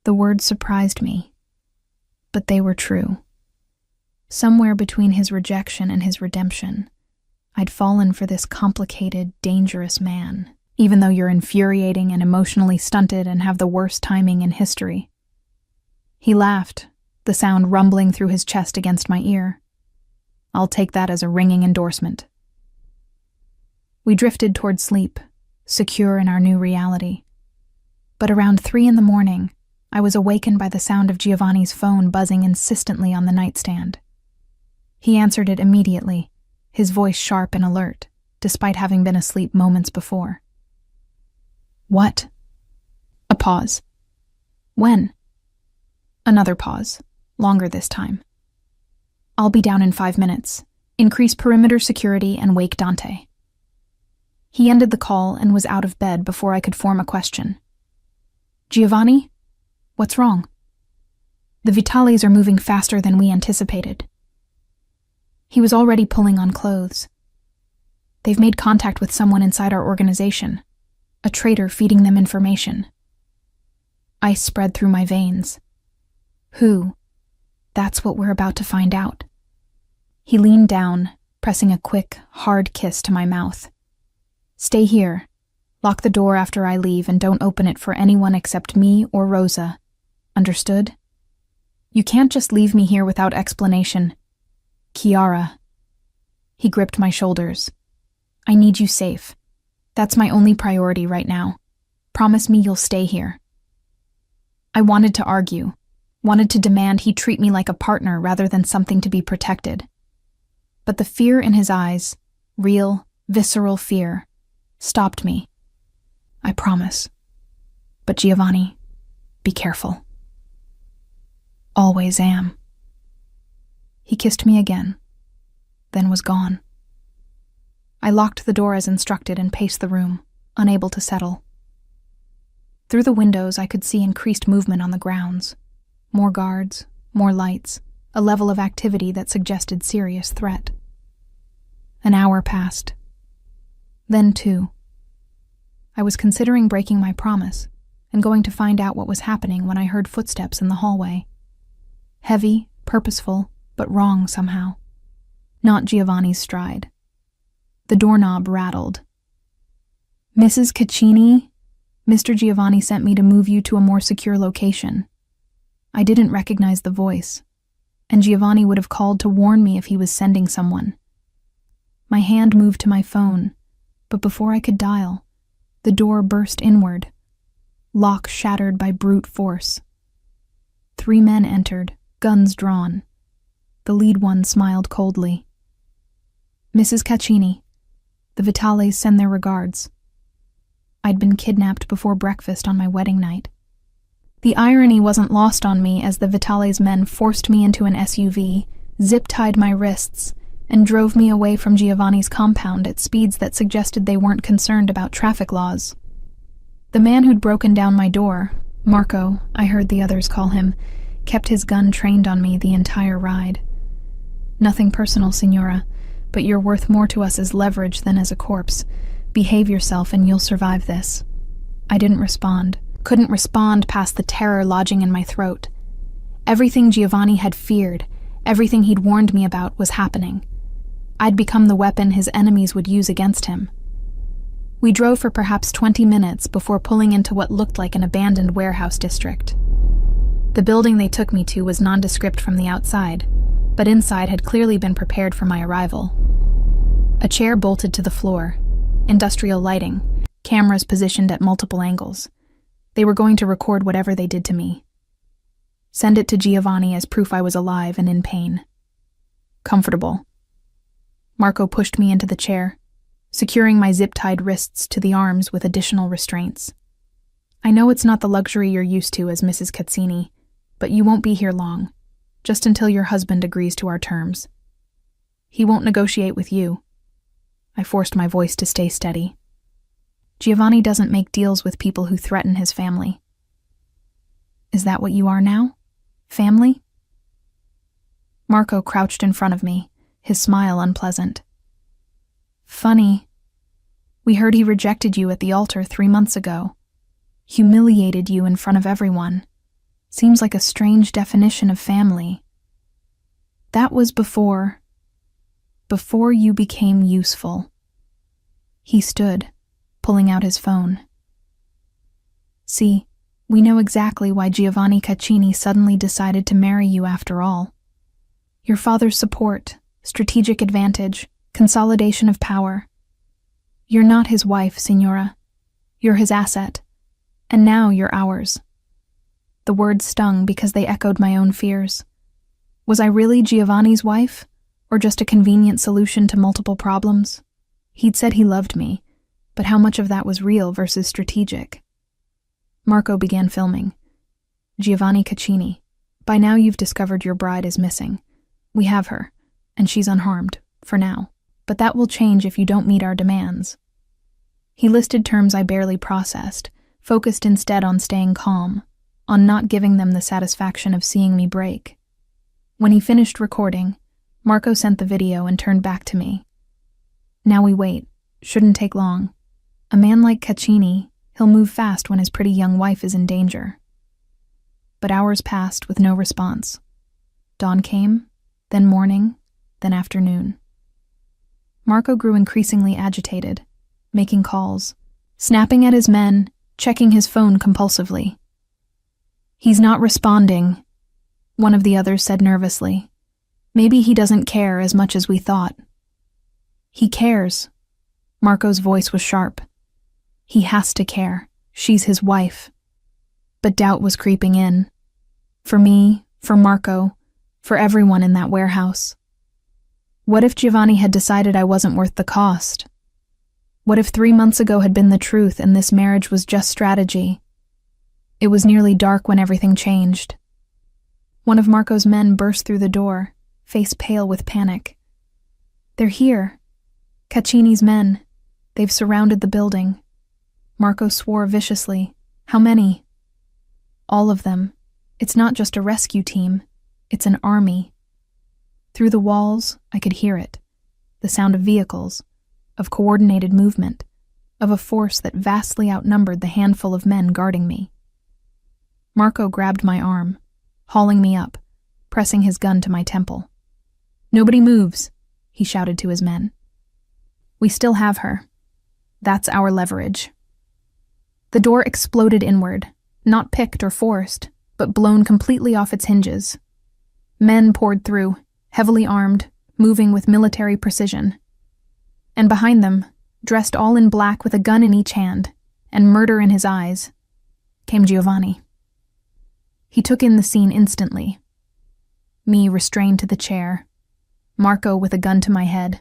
The words surprised me, but they were true. Somewhere between his rejection and his redemption, I'd fallen for this complicated, dangerous man, even though you're infuriating and emotionally stunted and have the worst timing in history. He laughed, the sound rumbling through his chest against my ear. I'll take that as a ringing endorsement. We drifted toward sleep, secure in our new reality. But around 3 a.m, I was awakened by the sound of Giovanni's phone buzzing insistently on the nightstand. He answered it immediately, his voice sharp and alert, despite having been asleep moments before. What? A pause. When? Another pause, longer this time. I'll be down in 5 minutes. Increase perimeter security and wake Dante. He ended the call and was out of bed before I could form a question. Giovanni? What's wrong? The Vitales are moving faster than we anticipated. He was already pulling on clothes. They've made contact with someone inside our organization, a traitor feeding them information. Ice spread through my veins. Who? That's what we're about to find out. He leaned down, pressing a quick, hard kiss to my mouth. Stay here. Lock the door after I leave and don't open it for anyone except me or Rosa. Understood? You can't just leave me here without explanation. Kiara. He gripped my shoulders. I need you safe. That's my only priority right now. Promise me you'll stay here. I wanted to argue, wanted to demand he treat me like a partner rather than something to be protected. But the fear in his eyes, real, visceral fear, stopped me. I promise. But Giovanni, be careful. Always am. He kissed me again, then was gone. I locked the door as instructed and paced the room, unable to settle. Through the windows, I could see increased movement on the grounds. More guards, more lights, a level of activity that suggested serious threat. An hour passed. Then 2. I was considering breaking my promise and going to find out what was happening when I heard footsteps in the hallway. Heavy, purposeful, but wrong somehow. Not Giovanni's stride. The doorknob rattled. Mrs. Caccini, Mr. Giovanni sent me to move you to a more secure location. I didn't recognize the voice, and Giovanni would have called to warn me if he was sending someone. My hand moved to my phone, but before I could dial, the door burst inward, lock shattered by brute force. 3 men entered, guns drawn. The lead one smiled coldly. Mrs. Caccini, the Vitales send their regards. I'd been kidnapped before breakfast on my wedding night. The irony wasn't lost on me as the Vitales men forced me into an SUV, zip-tied my wrists, and drove me away from Giovanni's compound at speeds that suggested they weren't concerned about traffic laws. The man who'd broken down my door, Marco, I heard the others call him, kept his gun trained on me the entire ride. Nothing personal, Signora, but you're worth more to us as leverage than as a corpse. Behave yourself and you'll survive this. I didn't respond. Couldn't respond past the terror lodging in my throat. Everything Giovanni had feared, everything he'd warned me about was happening. I'd become the weapon his enemies would use against him. We drove for perhaps 20 minutes before pulling into what looked like an abandoned warehouse district. The building they took me to was nondescript from the outside, but inside had clearly been prepared for my arrival. A chair bolted to the floor, industrial lighting, cameras positioned at multiple angles. They were going to record whatever they did to me. Send it to Giovanni as proof I was alive and in pain. Comfortable. Marco pushed me into the chair, securing my zip-tied wrists to the arms with additional restraints. I know it's not the luxury you're used to as Mrs. Cazzini, but you won't be here long, just until your husband agrees to our terms. He won't negotiate with you. I forced my voice to stay steady. Giovanni doesn't make deals with people who threaten his family. Is that what you are now? Family? Marco crouched in front of me, his smile unpleasant. Funny. We heard he rejected you at the altar 3 months ago. Humiliated you in front of everyone. Seems like a strange definition of family. That was before you became useful. He stood, pulling out his phone. See, we know exactly why Giovanni Caccini suddenly decided to marry you after all. Your father's support, strategic advantage, consolidation of power. You're not his wife, Signora. You're his asset. And now you're ours. The words stung because they echoed my own fears. Was I really Giovanni's wife, or just a convenient solution to multiple problems? He'd said he loved me, but how much of that was real versus strategic? Marco began filming. Giovanni Caccini, by now you've discovered your bride is missing. We have her, and she's unharmed, for now. But that will change if you don't meet our demands. He listed terms I barely processed, focused instead on staying calm, on not giving them the satisfaction of seeing me break. When he finished recording, Marco sent the video and turned back to me. Now we wait. Shouldn't take long. A man like Caccini, he'll move fast when his pretty young wife is in danger. But hours passed with no response. Dawn came, then morning, then afternoon. Marco grew increasingly agitated, making calls, snapping at his men, checking his phone compulsively. He's not responding, one of the others said nervously. Maybe he doesn't care as much as we thought. He cares. Marco's voice was sharp. He has to care. She's his wife. But doubt was creeping in. For me, for Marco, for everyone in that warehouse. What if Giovanni had decided I wasn't worth the cost? What if 3 months ago had been the truth and this marriage was just strategy? It was nearly dark when everything changed. One of Marco's men burst through the door, face pale with panic. They're here. Caccini's men. They've surrounded the building. Marco swore viciously. How many? All of them. It's not just a rescue team. It's an army. Through the walls, I could hear it. The sound of vehicles, of coordinated movement, of a force that vastly outnumbered the handful of men guarding me. Marco grabbed my arm, hauling me up, pressing his gun to my temple. Nobody moves, he shouted to his men. We still have her. That's our leverage. The door exploded inward, not picked or forced, but blown completely off its hinges. Men poured through, heavily armed, moving with military precision. And behind them, dressed all in black with a gun in each hand, and murder in his eyes, came Giovanni. He took in the scene instantly. Me restrained to the chair, Marco with a gun to my head,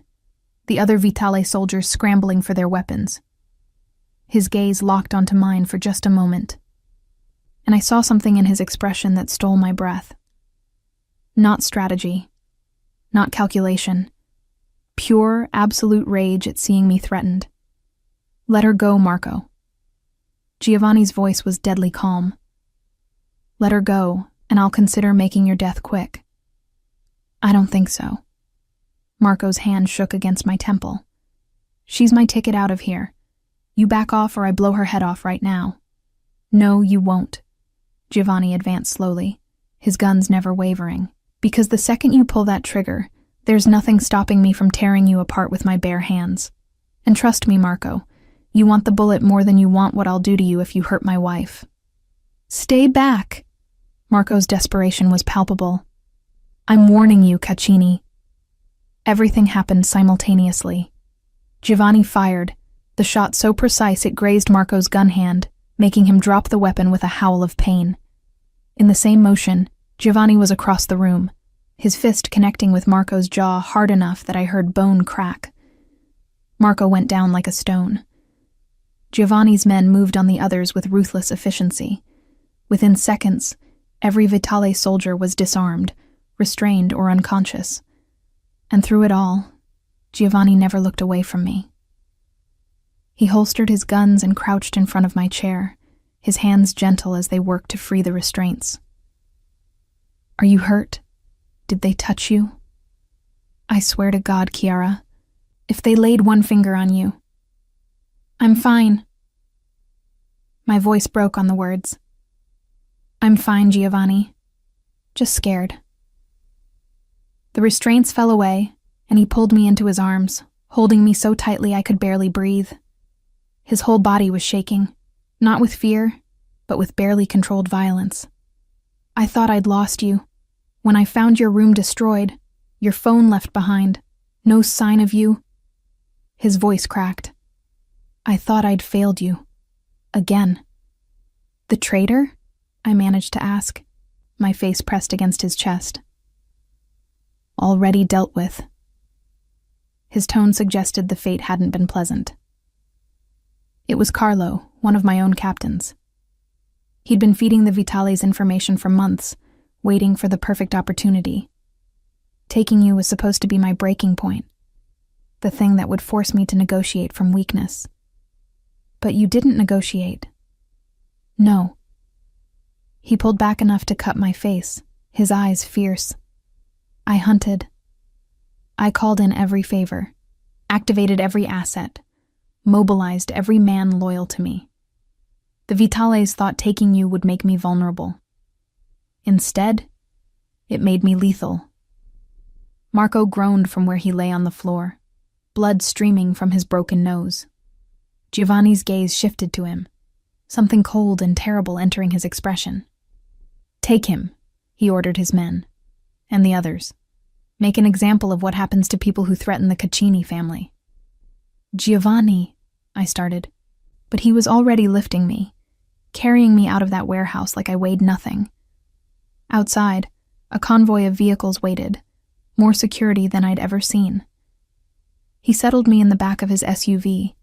the other Vitale soldiers scrambling for their weapons. His gaze locked onto mine for just a moment, and I saw something in his expression that stole my breath. Not strategy, not calculation, pure, absolute rage at seeing me threatened. Let her go, Marco. Giovanni's voice was deadly calm. Let her go, and I'll consider making your death quick. I don't think so. Marco's hand shook against my temple. She's my ticket out of here, You back off or I blow her head off right now." "No, you won't." Giovanni advanced slowly, his guns never wavering. "Because the second you pull that trigger, there's nothing stopping me from tearing you apart with my bare hands. And trust me, Marco, you want the bullet more than you want what I'll do to you if you hurt my wife." "Stay back." Marco's desperation was palpable. "I'm warning you, Caccini." Everything happened simultaneously. Giovanni fired, the shot so precise it grazed Marco's gun hand, making him drop the weapon with a howl of pain. In the same motion, Giovanni was across the room, his fist connecting with Marco's jaw hard enough that I heard bone crack. Marco went down like a stone. Giovanni's men moved on the others with ruthless efficiency. Within seconds, every Vitale soldier was disarmed, restrained or unconscious. And through it all, Giovanni never looked away from me. He holstered his guns and crouched in front of my chair, his hands gentle as they worked to free the restraints. "Are you hurt? Did they touch you?" "I swear to God, Chiara, if they laid one finger on you." "I'm fine." My voice broke on the words. "I'm fine, Giovanni. Just scared." The restraints fell away, and he pulled me into his arms, holding me so tightly I could barely breathe. His whole body was shaking, not with fear, but with barely controlled violence. "I thought I'd lost you. When I found your room destroyed, your phone left behind, no sign of you." His voice cracked. "I thought I'd failed you. Again." "The traitor?" I managed to ask, my face pressed against his chest. "Already dealt with." His tone suggested the fate hadn't been pleasant. It was Carlo, one of my own captains. He'd been feeding the Vitales information for months, waiting for the perfect opportunity. Taking you was supposed to be my breaking point, the thing that would force me to negotiate from weakness. But you didn't negotiate. No. He pulled back enough to cut my face, his eyes fierce. I hunted. I called in every favor, activated every asset, mobilized every man loyal to me. The Vitales thought taking you would make me vulnerable. Instead, it made me lethal. Marco groaned from where he lay on the floor, blood streaming from his broken nose. Giovanni's gaze shifted to him, something cold and terrible entering his expression. "Take him," he ordered his men, and the others. "Make an example of what happens to people who threaten the Caccini family." "Giovanni," I started, but he was already lifting me, carrying me out of that warehouse like I weighed nothing. Outside, a convoy of vehicles waited, more security than I'd ever seen. He settled me in the back of his SUV,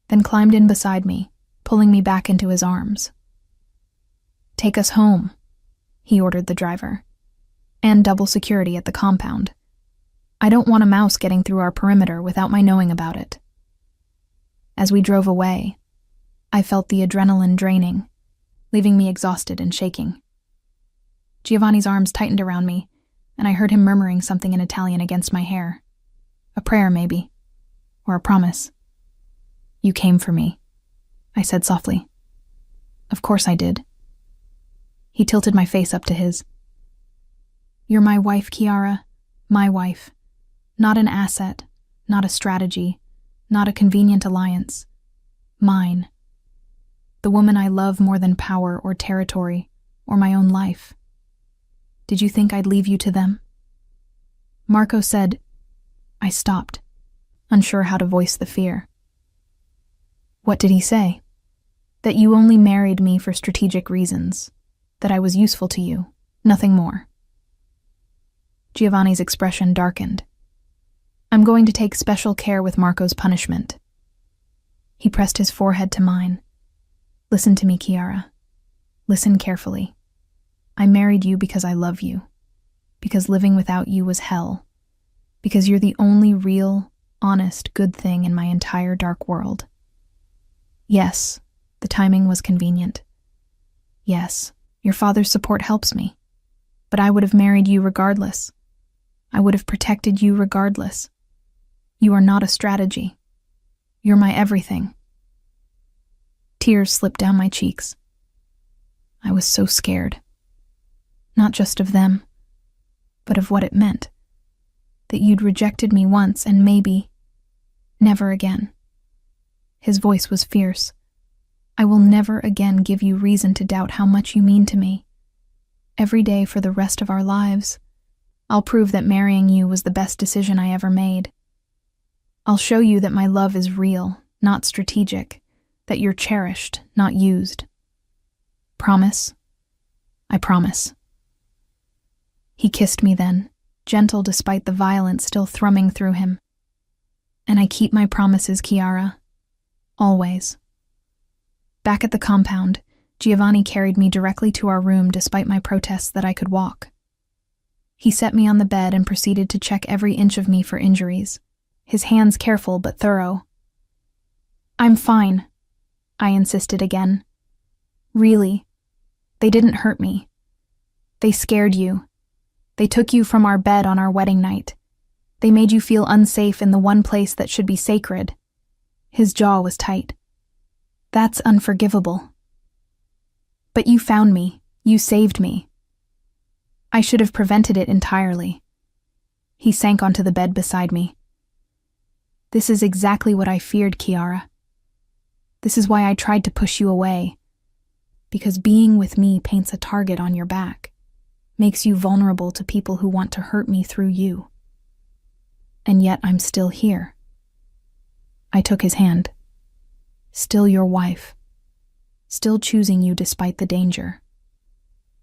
then climbed in beside me, pulling me back into his arms. "Take us home," he ordered the driver, "and double security at the compound. I don't want a mouse getting through our perimeter without my knowing about it." As we drove away, I felt the adrenaline draining, leaving me exhausted and shaking. Giovanni's arms tightened around me, and I heard him murmuring something in Italian against my hair. A prayer, maybe. Or a promise. "You came for me," I said softly. "Of course I did." He tilted my face up to his. "You're my wife, Chiara. My wife. Not an asset, not a strategy, not a convenient alliance. Mine. The woman I love more than power or territory or my own life. Did you think I'd leave you to them?" Marco said. I stopped, unsure how to voice the fear. "What did he say?" "That you only married me for strategic reasons, that I was useful to you, nothing more." Giovanni's expression darkened. "I'm going to take special care with Marco's punishment." He pressed his forehead to mine. "Listen to me, Chiara. Listen carefully. I married you because I love you, because living without you was hell, because you're the only real, honest, good thing in my entire dark world. Yes, the timing was convenient. Yes, your father's support helps me, but I would have married you regardless. I would have protected you regardless. You are not a strategy. You're my everything. Tears slipped down my cheeks. I was so scared. Not just of them, but of what it meant. That you'd rejected me once and maybe never again. His voice was fierce. I will never again give you reason to doubt how much you mean to me. Every day for the rest of our lives, I'll prove that marrying you was the best decision I ever made. I'll show you that my love is real, not strategic, that you're cherished, not used. Promise? I promise. He kissed me then, gentle despite the violence still thrumming through him. And I keep my promises, Chiara. Always. Back at the compound, Giovanni carried me directly to our room despite my protests that I could walk. He set me on the bed and proceeded to check every inch of me for injuries, his hands careful but thorough. I'm fine, I insisted again. Really, they didn't hurt me. They scared you. They took you from our bed on our wedding night. They made you feel unsafe in the one place that should be sacred. His jaw was tight. That's unforgivable. But you found me. You saved me. I should have prevented it entirely. He sank onto the bed beside me. This is exactly what I feared, Chiara. This is why I tried to push you away. Because being with me paints a target on your back, makes you vulnerable to people who want to hurt me through you. And yet I'm still here. I took his hand. Still your wife. Still choosing you despite the danger.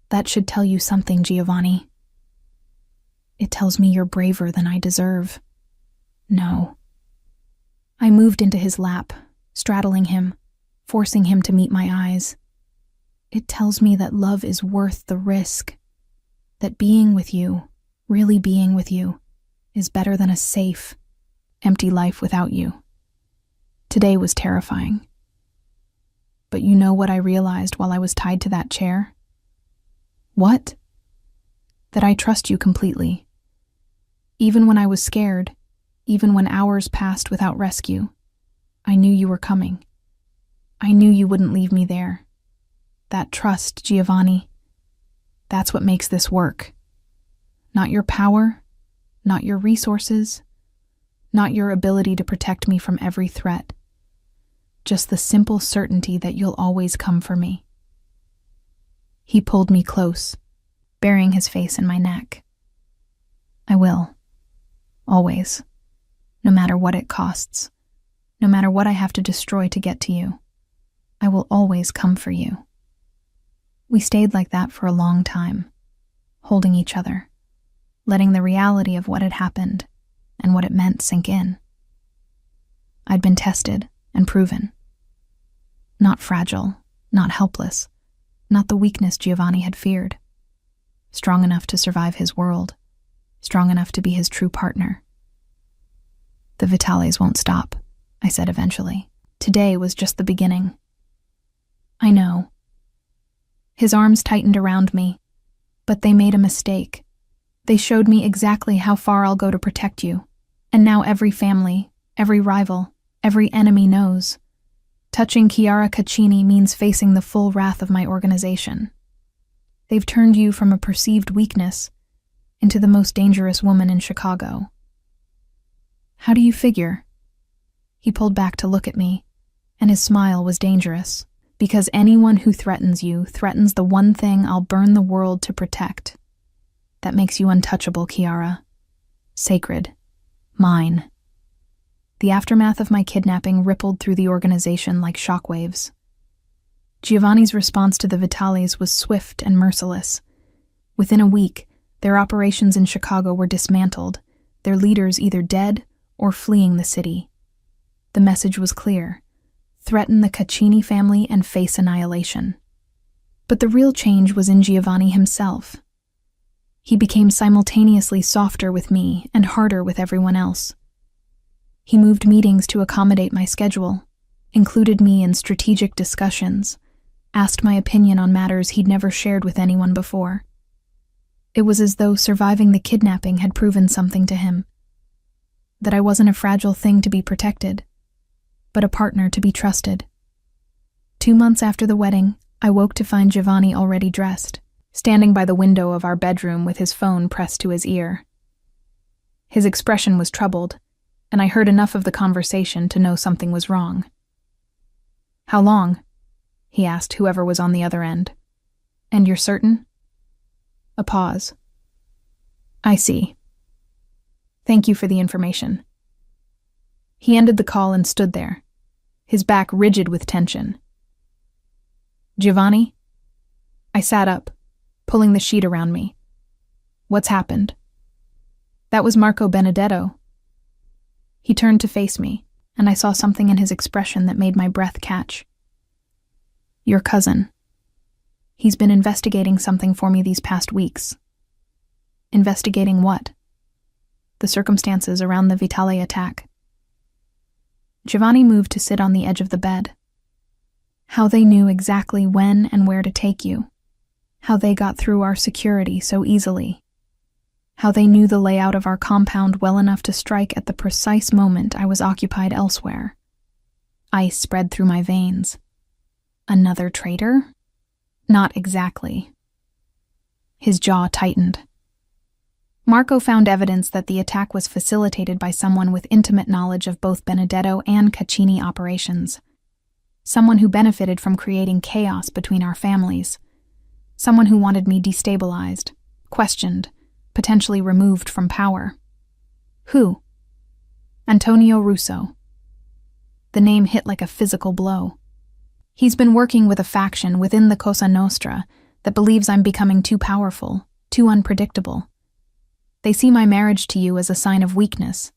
That should tell you something, Giovanni. It tells me you're braver than I deserve. No. I moved into his lap, straddling him, forcing him to meet my eyes. It tells me that love is worth the risk. That being with you, really being with you, is better than a safe, empty life without you. Today was terrifying. But you know what I realized while I was tied to that chair? What? That I trust you completely. Even when I was scared, even when hours passed without rescue, I knew you were coming. I knew you wouldn't leave me there. That trust, Giovanni, that's what makes this work. Not your power, not your resources, not your ability to protect me from every threat. Just the simple certainty that you'll always come for me. He pulled me close, burying his face in my neck. I will. Always. No matter what it costs. No matter what I have to destroy to get to you. I will always come for you. We stayed like that for a long time, holding each other, letting the reality of what had happened and what it meant sink in. I'd been tested and proven. Not fragile, not helpless, not the weakness Giovanni had feared. Strong enough to survive his world, strong enough to be his true partner. The Vitales won't stop, I said eventually. Today was just the beginning. I know. His arms tightened around me, but they made a mistake. They showed me exactly how far I'll go to protect you. And now every family, every rival, every enemy knows. Touching Chiara Caccini means facing the full wrath of my organization. They've turned you from a perceived weakness into the most dangerous woman in Chicago. How do you figure? He pulled back to look at me, and his smile was dangerous, because anyone who threatens you threatens the one thing I'll burn the world to protect. That makes you untouchable, Chiara. Sacred. Mine. The aftermath of my kidnapping rippled through the organization like shockwaves. Giovanni's response to the Vitales was swift and merciless. Within a week, their operations in Chicago were dismantled, their leaders either dead or fleeing the city. The message was clear. Threaten the Caccini family and face annihilation. But the real change was in Giovanni himself. He became simultaneously softer with me and harder with everyone else. He moved meetings to accommodate my schedule, included me in strategic discussions, asked my opinion on matters he'd never shared with anyone before. It was as though surviving the kidnapping had proven something to him. That I wasn't a fragile thing to be protected, but a partner to be trusted. 2 months after the wedding, I woke to find Giovanni already dressed, standing by the window of our bedroom with his phone pressed to his ear. His expression was troubled, and I heard enough of the conversation to know something was wrong. "How long?" he asked whoever was on the other end. "And you're certain?" A pause. "I see. Thank you for the information." He ended the call and stood there, his back rigid with tension. "Giovanni?" I sat up, pulling the sheet around me. "What's happened?" "That was Marco Benedetto." He turned to face me, and I saw something in his expression that made my breath catch. "Your cousin. He's been investigating something for me these past weeks." "Investigating what?" "The circumstances around the Vitale attack." Giovanni moved to sit on the edge of the bed. "How they knew exactly when and where to take you. How they got through our security so easily. How they knew the layout of our compound well enough to strike at the precise moment I was occupied elsewhere." Ice spread through my veins. "Another traitor?" "Not exactly." His jaw tightened. "Marco found evidence that the attack was facilitated by someone with intimate knowledge of both Benedetto and Caccini operations. Someone who benefited from creating chaos between our families. Someone who wanted me destabilized, questioned, potentially removed from power." "Who?" "Antonio Russo." The name hit like a physical blow. "He's been working with a faction within the Cosa Nostra that believes I'm becoming too powerful, too unpredictable. They see my marriage to you as a sign of weakness,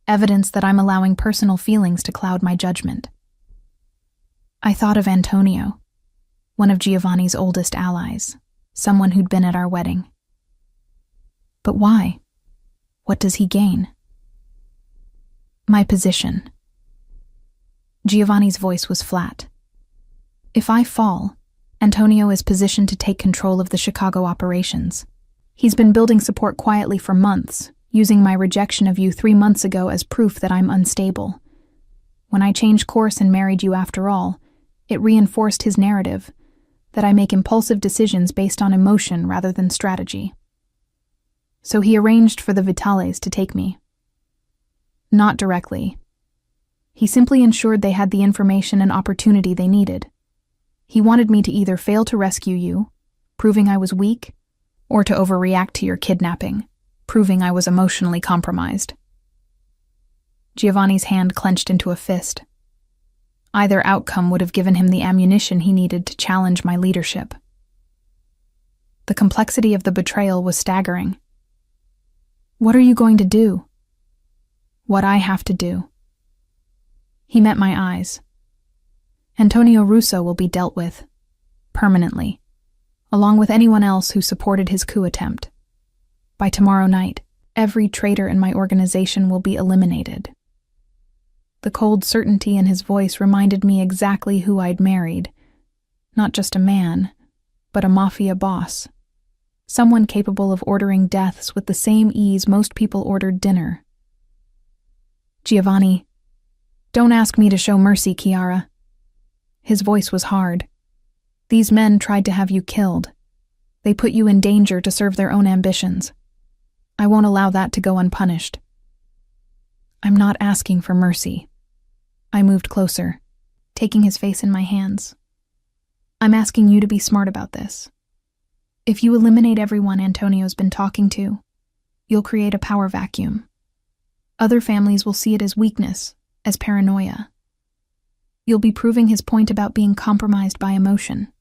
evidence that I'm allowing personal feelings to cloud my judgment." I thought of Antonio, one of Giovanni's oldest allies, someone who'd been at our wedding. But why? What does he gain? "My position." Giovanni's voice was flat. "If I fall, Antonio is positioned to take control of the Chicago operations. He's been building support quietly for months, using my rejection of you 3 months ago as proof that I'm unstable. When I changed course and married you after all, it reinforced his narrative, that I make impulsive decisions based on emotion rather than strategy. So he arranged for the Vitales to take me. Not directly. He simply ensured they had the information and opportunity they needed. He wanted me to either fail to rescue you, proving I was weak, or to overreact to your kidnapping, proving I was emotionally compromised." Giovanni's hand clenched into a fist. Either outcome would have given him the ammunition he needed to challenge my leadership. The complexity of the betrayal was staggering. "What are you going to do?" "What I have to do." He met my eyes. "Antonio Russo will be dealt with, permanently, along with anyone else who supported his coup attempt. By tomorrow night, every traitor in my organization will be eliminated." The cold certainty in his voice reminded me exactly who I'd married. Not just a man, but a mafia boss. Someone capable of ordering deaths with the same ease most people ordered dinner. "Giovanni, don't ask me to show mercy, Chiara." His voice was hard. "These men tried to have you killed. They put you in danger to serve their own ambitions. I won't allow that to go unpunished." "I'm not asking for mercy." I moved closer, taking his face in my hands. "I'm asking you to be smart about this. If you eliminate everyone Antonio's been talking to, you'll create a power vacuum. Other families will see it as weakness, as paranoia. You'll be proving his point about being compromised by emotion."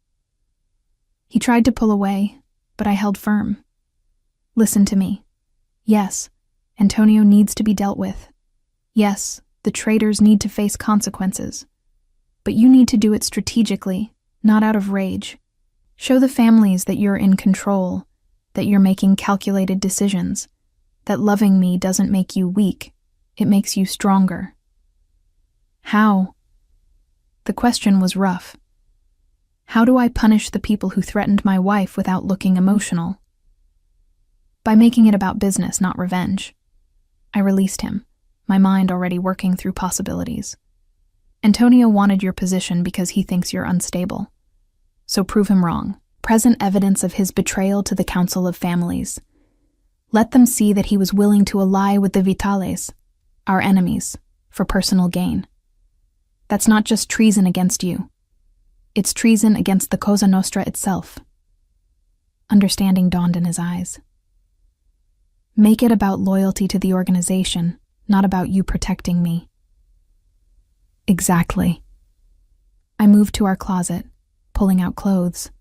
He tried to pull away, but I held firm. "Listen to me. Yes, Antonio needs to be dealt with. Yes, the traitors need to face consequences. But you need to do it strategically, not out of rage. Show the families that you're in control, that you're making calculated decisions, that loving me doesn't make you weak, it makes you stronger." "How?" The question was rough. How do I punish the people who threatened my wife without looking emotional? By making it about business, not revenge. I released him, my mind already working through possibilities. Antonio wanted your position because he thinks you're unstable. So prove him wrong. Present evidence of his betrayal to the Council of Families. Let them see that he was willing to ally with the Vitales, our enemies, for personal gain. That's not just treason against you. It's treason against the Cosa Nostra itself. Understanding dawned in his eyes. Make it about loyalty to the organization, not about you protecting me. Exactly. I moved to our closet, pulling out clothes.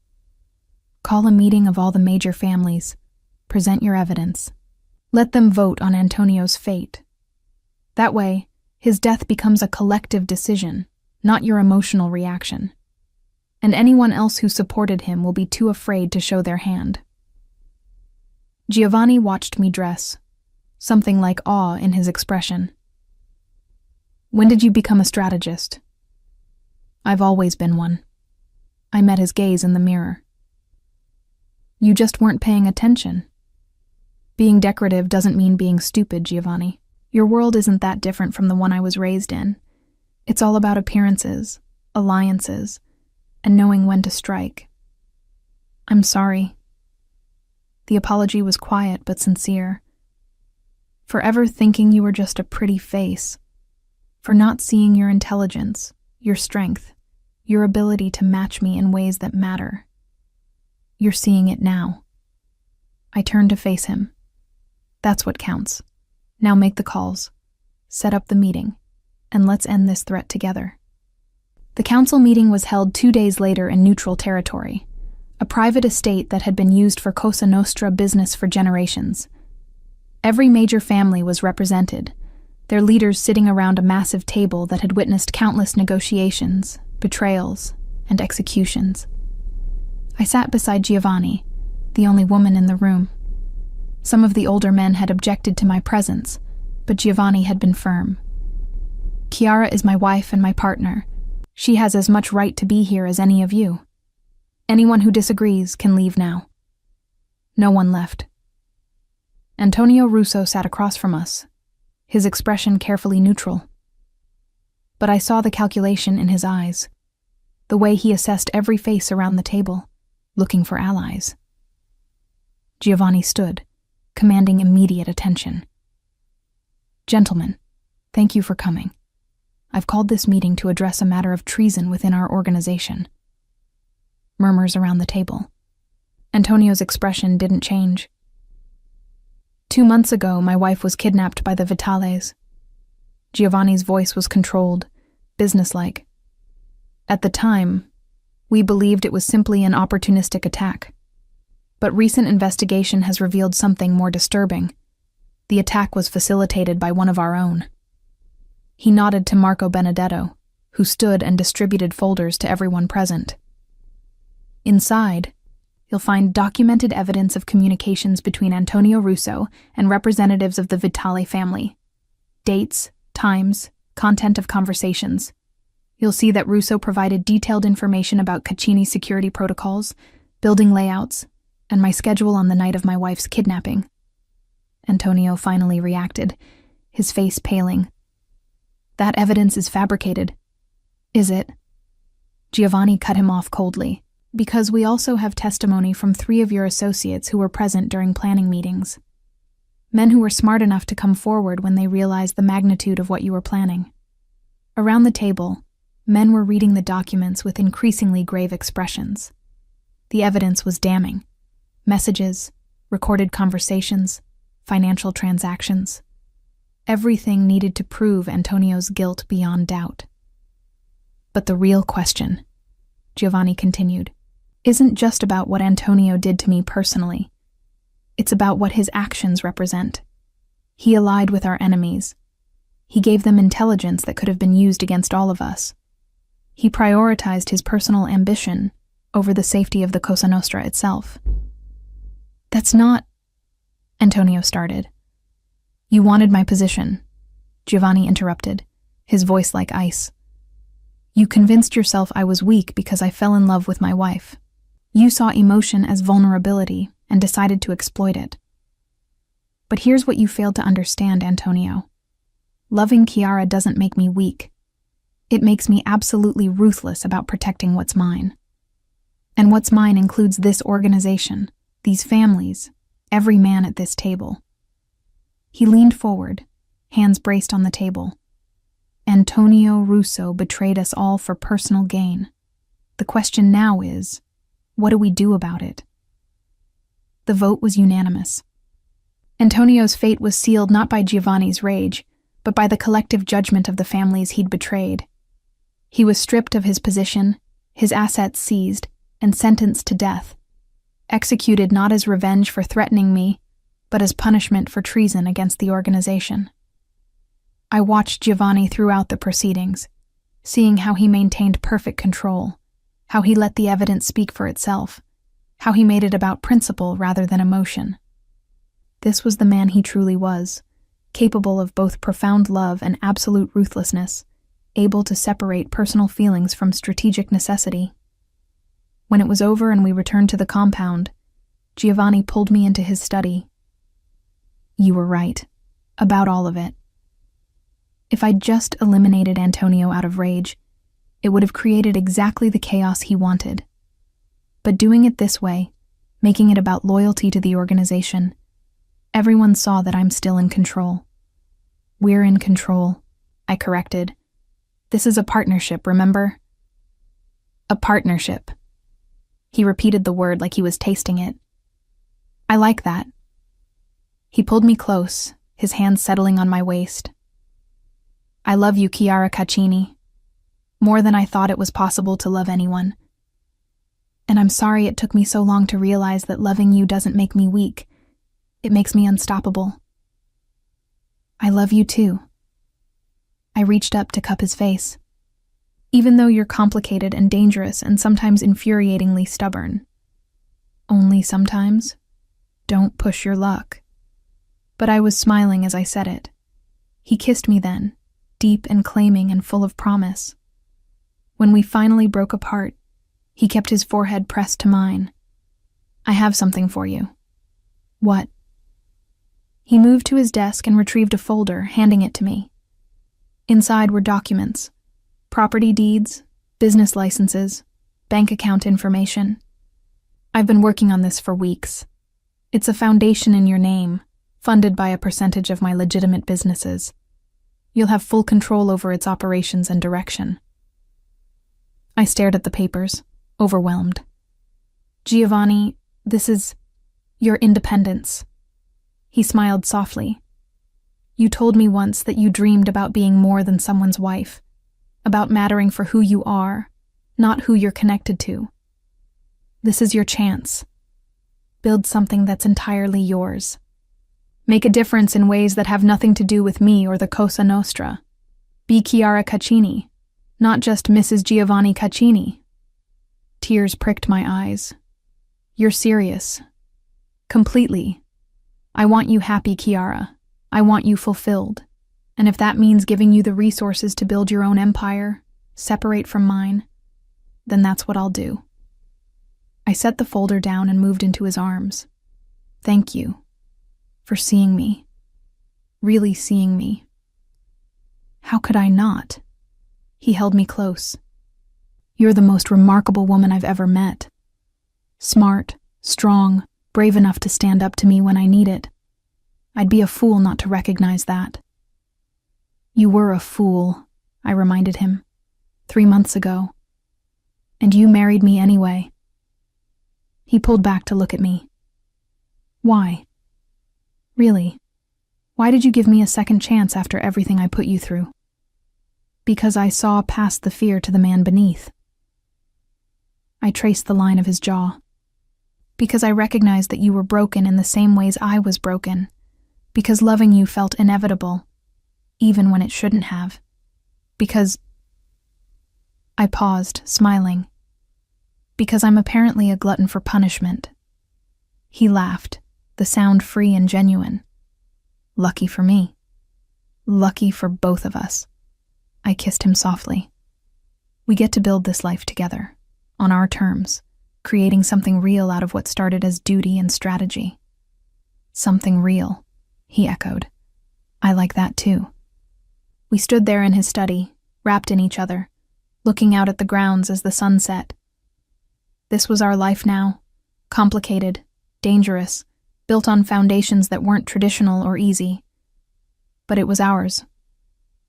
Call a meeting of all the major families. Present your evidence. Let them vote on Antonio's fate. That way, his death becomes a collective decision, not your emotional reaction. And anyone else who supported him will be too afraid to show their hand. Giovanni watched me dress, something like awe in his expression. When did you become a strategist? I've always been one. I met his gaze in the mirror. You just weren't paying attention. Being decorative doesn't mean being stupid, Giovanni. Your world isn't that different from the one I was raised in. It's all about appearances, alliances, and knowing when to strike. I'm sorry. The apology was quiet but sincere. For ever thinking you were just a pretty face. For not seeing your intelligence, your strength, your ability to match me in ways that matter. You're seeing it now. I turned to face him. That's what counts. Now make the calls, set up the meeting, and let's end this threat together. The council meeting was held 2 days later in neutral territory, a private estate that had been used for Cosa Nostra business for generations. Every major family was represented, their leaders sitting around a massive table that had witnessed countless negotiations, betrayals, and executions. I sat beside Giovanni, the only woman in the room. Some of the older men had objected to my presence, but Giovanni had been firm. Chiara is my wife and my partner. She has as much right to be here as any of you. Anyone who disagrees can leave now. No one left. Antonio Russo sat across from us, his expression carefully neutral. But I saw the calculation in his eyes, the way he assessed every face around the table, looking for allies. Giovanni stood, commanding immediate attention. Gentlemen, thank you for coming. I've called this meeting to address a matter of treason within our organization. Murmurs around the table. Antonio's expression didn't change. 2 months ago, my wife was kidnapped by the Vitales. Giovanni's voice was controlled, businesslike. At the time, we believed it was simply an opportunistic attack. But recent investigation has revealed something more disturbing. The attack was facilitated by one of our own. He nodded to Marco Benedetto, who stood and distributed folders to everyone present. Inside, you'll find documented evidence of communications between Antonio Russo and representatives of the Vitale family. Dates, times, content of conversations. You'll see that Russo provided detailed information about Caccini's security protocols, building layouts, and my schedule on the night of my wife's kidnapping. Antonio finally reacted, his face paling. That evidence is fabricated. Is it? Giovanni cut him off coldly. Because we also have testimony from 3 of your associates who were present during planning meetings. Men who were smart enough to come forward when they realized the magnitude of what you were planning. Around the table, men were reading the documents with increasingly grave expressions. The evidence was damning. Messages, recorded conversations, financial transactions. Everything needed to prove Antonio's guilt beyond doubt. But the real question, Giovanni continued, isn't just about what Antonio did to me personally. It's about what his actions represent. He allied with our enemies. He gave them intelligence that could have been used against all of us. He prioritized his personal ambition over the safety of the Cosa Nostra itself. That's not... Antonio started. You wanted my position, Giovanni interrupted, his voice like ice. You convinced yourself I was weak because I fell in love with my wife. You saw emotion as vulnerability and decided to exploit it. But here's what you failed to understand, Antonio. Loving Chiara doesn't make me weak. It makes me absolutely ruthless about protecting what's mine. And what's mine includes this organization, these families, every man at this table. He leaned forward, hands braced on the table. Antonio Russo betrayed us all for personal gain. The question now is, what do we do about it? The vote was unanimous. Antonio's fate was sealed not by Giovanni's rage, but by the collective judgment of the families he'd betrayed. He was stripped of his position, his assets seized, and sentenced to death, executed not as revenge for threatening me, but as punishment for treason against the organization. I watched Giovanni throughout the proceedings, seeing how he maintained perfect control, how he let the evidence speak for itself, how he made it about principle rather than emotion. This was the man he truly was, capable of both profound love and absolute ruthlessness, able to separate personal feelings from strategic necessity. When it was over and we returned to the compound, Giovanni pulled me into his study. You were right, about all of it. If I'd just eliminated Antonio out of rage, it would have created exactly the chaos he wanted. But doing it this way, making it about loyalty to the organization, everyone saw that I'm still in control. We're in control, I corrected. This is a partnership, remember? A partnership. He repeated the word like he was tasting it. I like that. He pulled me close, his hands settling on my waist. I love you, Chiara Caccini. More than I thought it was possible to love anyone. And I'm sorry it took me so long to realize that loving you doesn't make me weak. It makes me unstoppable. I love you too. I reached up to cup his face. Even though you're complicated and dangerous and sometimes infuriatingly stubborn. Only sometimes. Don't push your luck. But I was smiling as I said it. He kissed me then, deep and claiming and full of promise. When we finally broke apart, he kept his forehead pressed to mine. I have something for you. What? He moved to his desk and retrieved a folder, handing it to me. Inside were documents, property deeds, business licenses, bank account information. I've been working on this for weeks. It's a foundation in your name, funded by a percentage of my legitimate businesses. You'll have full control over its operations and direction. I stared at the papers, overwhelmed. Giovanni, this is your independence. He smiled softly. You told me once that you dreamed about being more than someone's wife, about mattering for who you are, not who you're connected to. This is your chance. Build something that's entirely yours. Make a difference in ways that have nothing to do with me or the Cosa Nostra. Be Chiara Caccini, not just Mrs. Giovanni Caccini. Tears pricked my eyes. You're serious. Completely. I want you happy, Chiara. I want you fulfilled. And if that means giving you the resources to build your own empire, separate from mine, then that's what I'll do. I set the folder down and moved into his arms. Thank you for seeing me. Really seeing me. How could I not? He held me close. You're the most remarkable woman I've ever met. Smart, strong, brave enough to stand up to me when I need it. I'd be a fool not to recognize that. You were a fool, I reminded him, 3 months ago. And you married me anyway. He pulled back to look at me. Why? Really? Why did you give me a second chance after everything I put you through? Because I saw past the fear to the man beneath. I traced the line of his jaw. Because I recognized that you were broken in the same ways I was broken. Because loving you felt inevitable, even when it shouldn't have. Because... I paused, smiling. Because I'm apparently a glutton for punishment. He laughed, the sound free and genuine. Lucky for me. Lucky for both of us. I kissed him softly. We get to build this life together, on our terms, creating something real out of what started as duty and strategy. Something real, he echoed. I like that too. We stood there in his study, wrapped in each other, looking out at the grounds as the sun set. This was our life now, complicated, dangerous, built on foundations that weren't traditional or easy. But it was ours,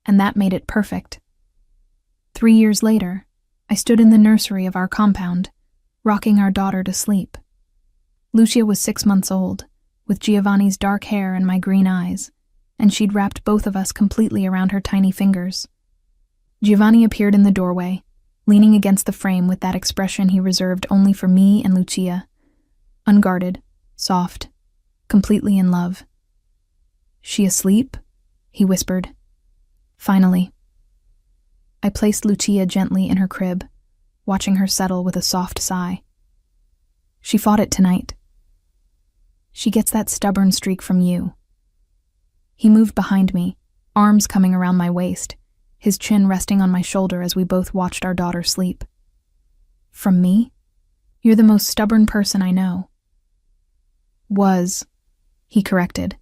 and that made it perfect. 3 years later, I stood in the nursery of our compound, rocking our daughter to sleep. Lucia was 6 months old, with Giovanni's dark hair and my green eyes, and she'd wrapped both of us completely around her tiny fingers. Giovanni appeared in the doorway, leaning against the frame with that expression he reserved only for me and Lucia. Unguarded, soft, completely in love. "She asleep?" he whispered. Finally. I placed Lucia gently in her crib, watching her settle with a soft sigh. "She fought it tonight. She gets that stubborn streak from you." He moved behind me, arms coming around my waist, his chin resting on my shoulder as we both watched our daughter sleep. "From me? You're the most stubborn person I know." "Was," he corrected.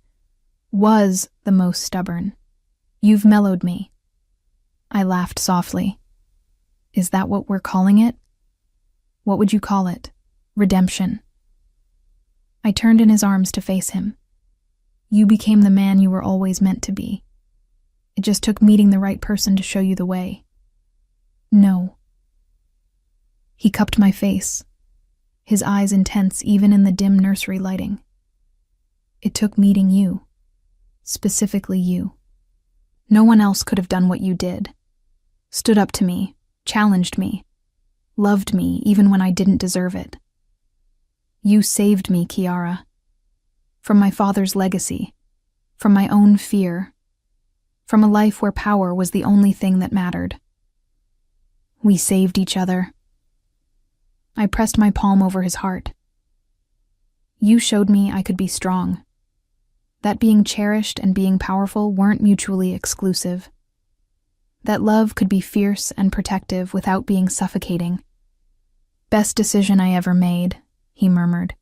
"Was the most stubborn. You've mellowed me." I laughed softly. "Is that what we're calling it?" "What would you call it? Redemption." I turned in his arms to face him. "You became the man you were always meant to be. It just took meeting the right person to show you the way." "No." He cupped my face, his eyes intense even in the dim nursery lighting. "It took meeting you. Specifically you. No one else could have done what you did. Stood up to me, challenged me, loved me even when I didn't deserve it. You saved me, Kiara. From my father's legacy, from my own fear, from a life where power was the only thing that mattered. We saved each other." I pressed my palm over his heart. "You showed me I could be strong. That being cherished and being powerful weren't mutually exclusive. That love could be fierce and protective without being suffocating. Best decision I ever made," he murmured,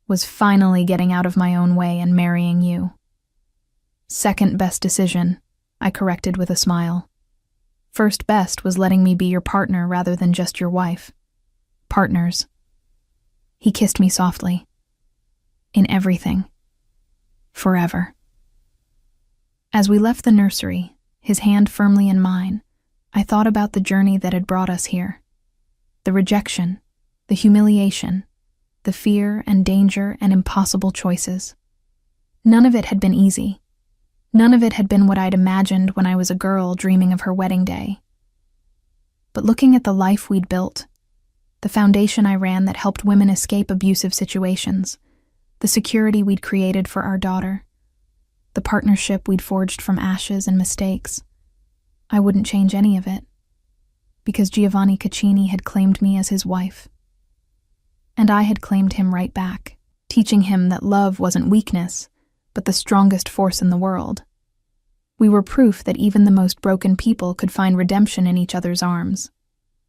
"was finally getting out of my own way and marrying you." "Second best decision," I corrected with a smile. "First best was letting me be your partner rather than just your wife. Partners." He kissed me softly. "In everything. Forever." As we left the nursery, his hand firmly in mine, I thought about the journey that had brought us here. The rejection, the humiliation, the fear and danger and impossible choices. None of it had been easy. None of it had been what I'd imagined when I was a girl dreaming of her wedding day. But looking at the life we'd built, the foundation I ran that helped women escape abusive situations, the security we'd created for our daughter, the partnership we'd forged from ashes and mistakes, I wouldn't change any of it, because Giovanni Caccini had claimed me as his wife. And I had claimed him right back, teaching him that love wasn't weakness, but the strongest force in the world. We were proof that even the most broken people could find redemption in each other's arms.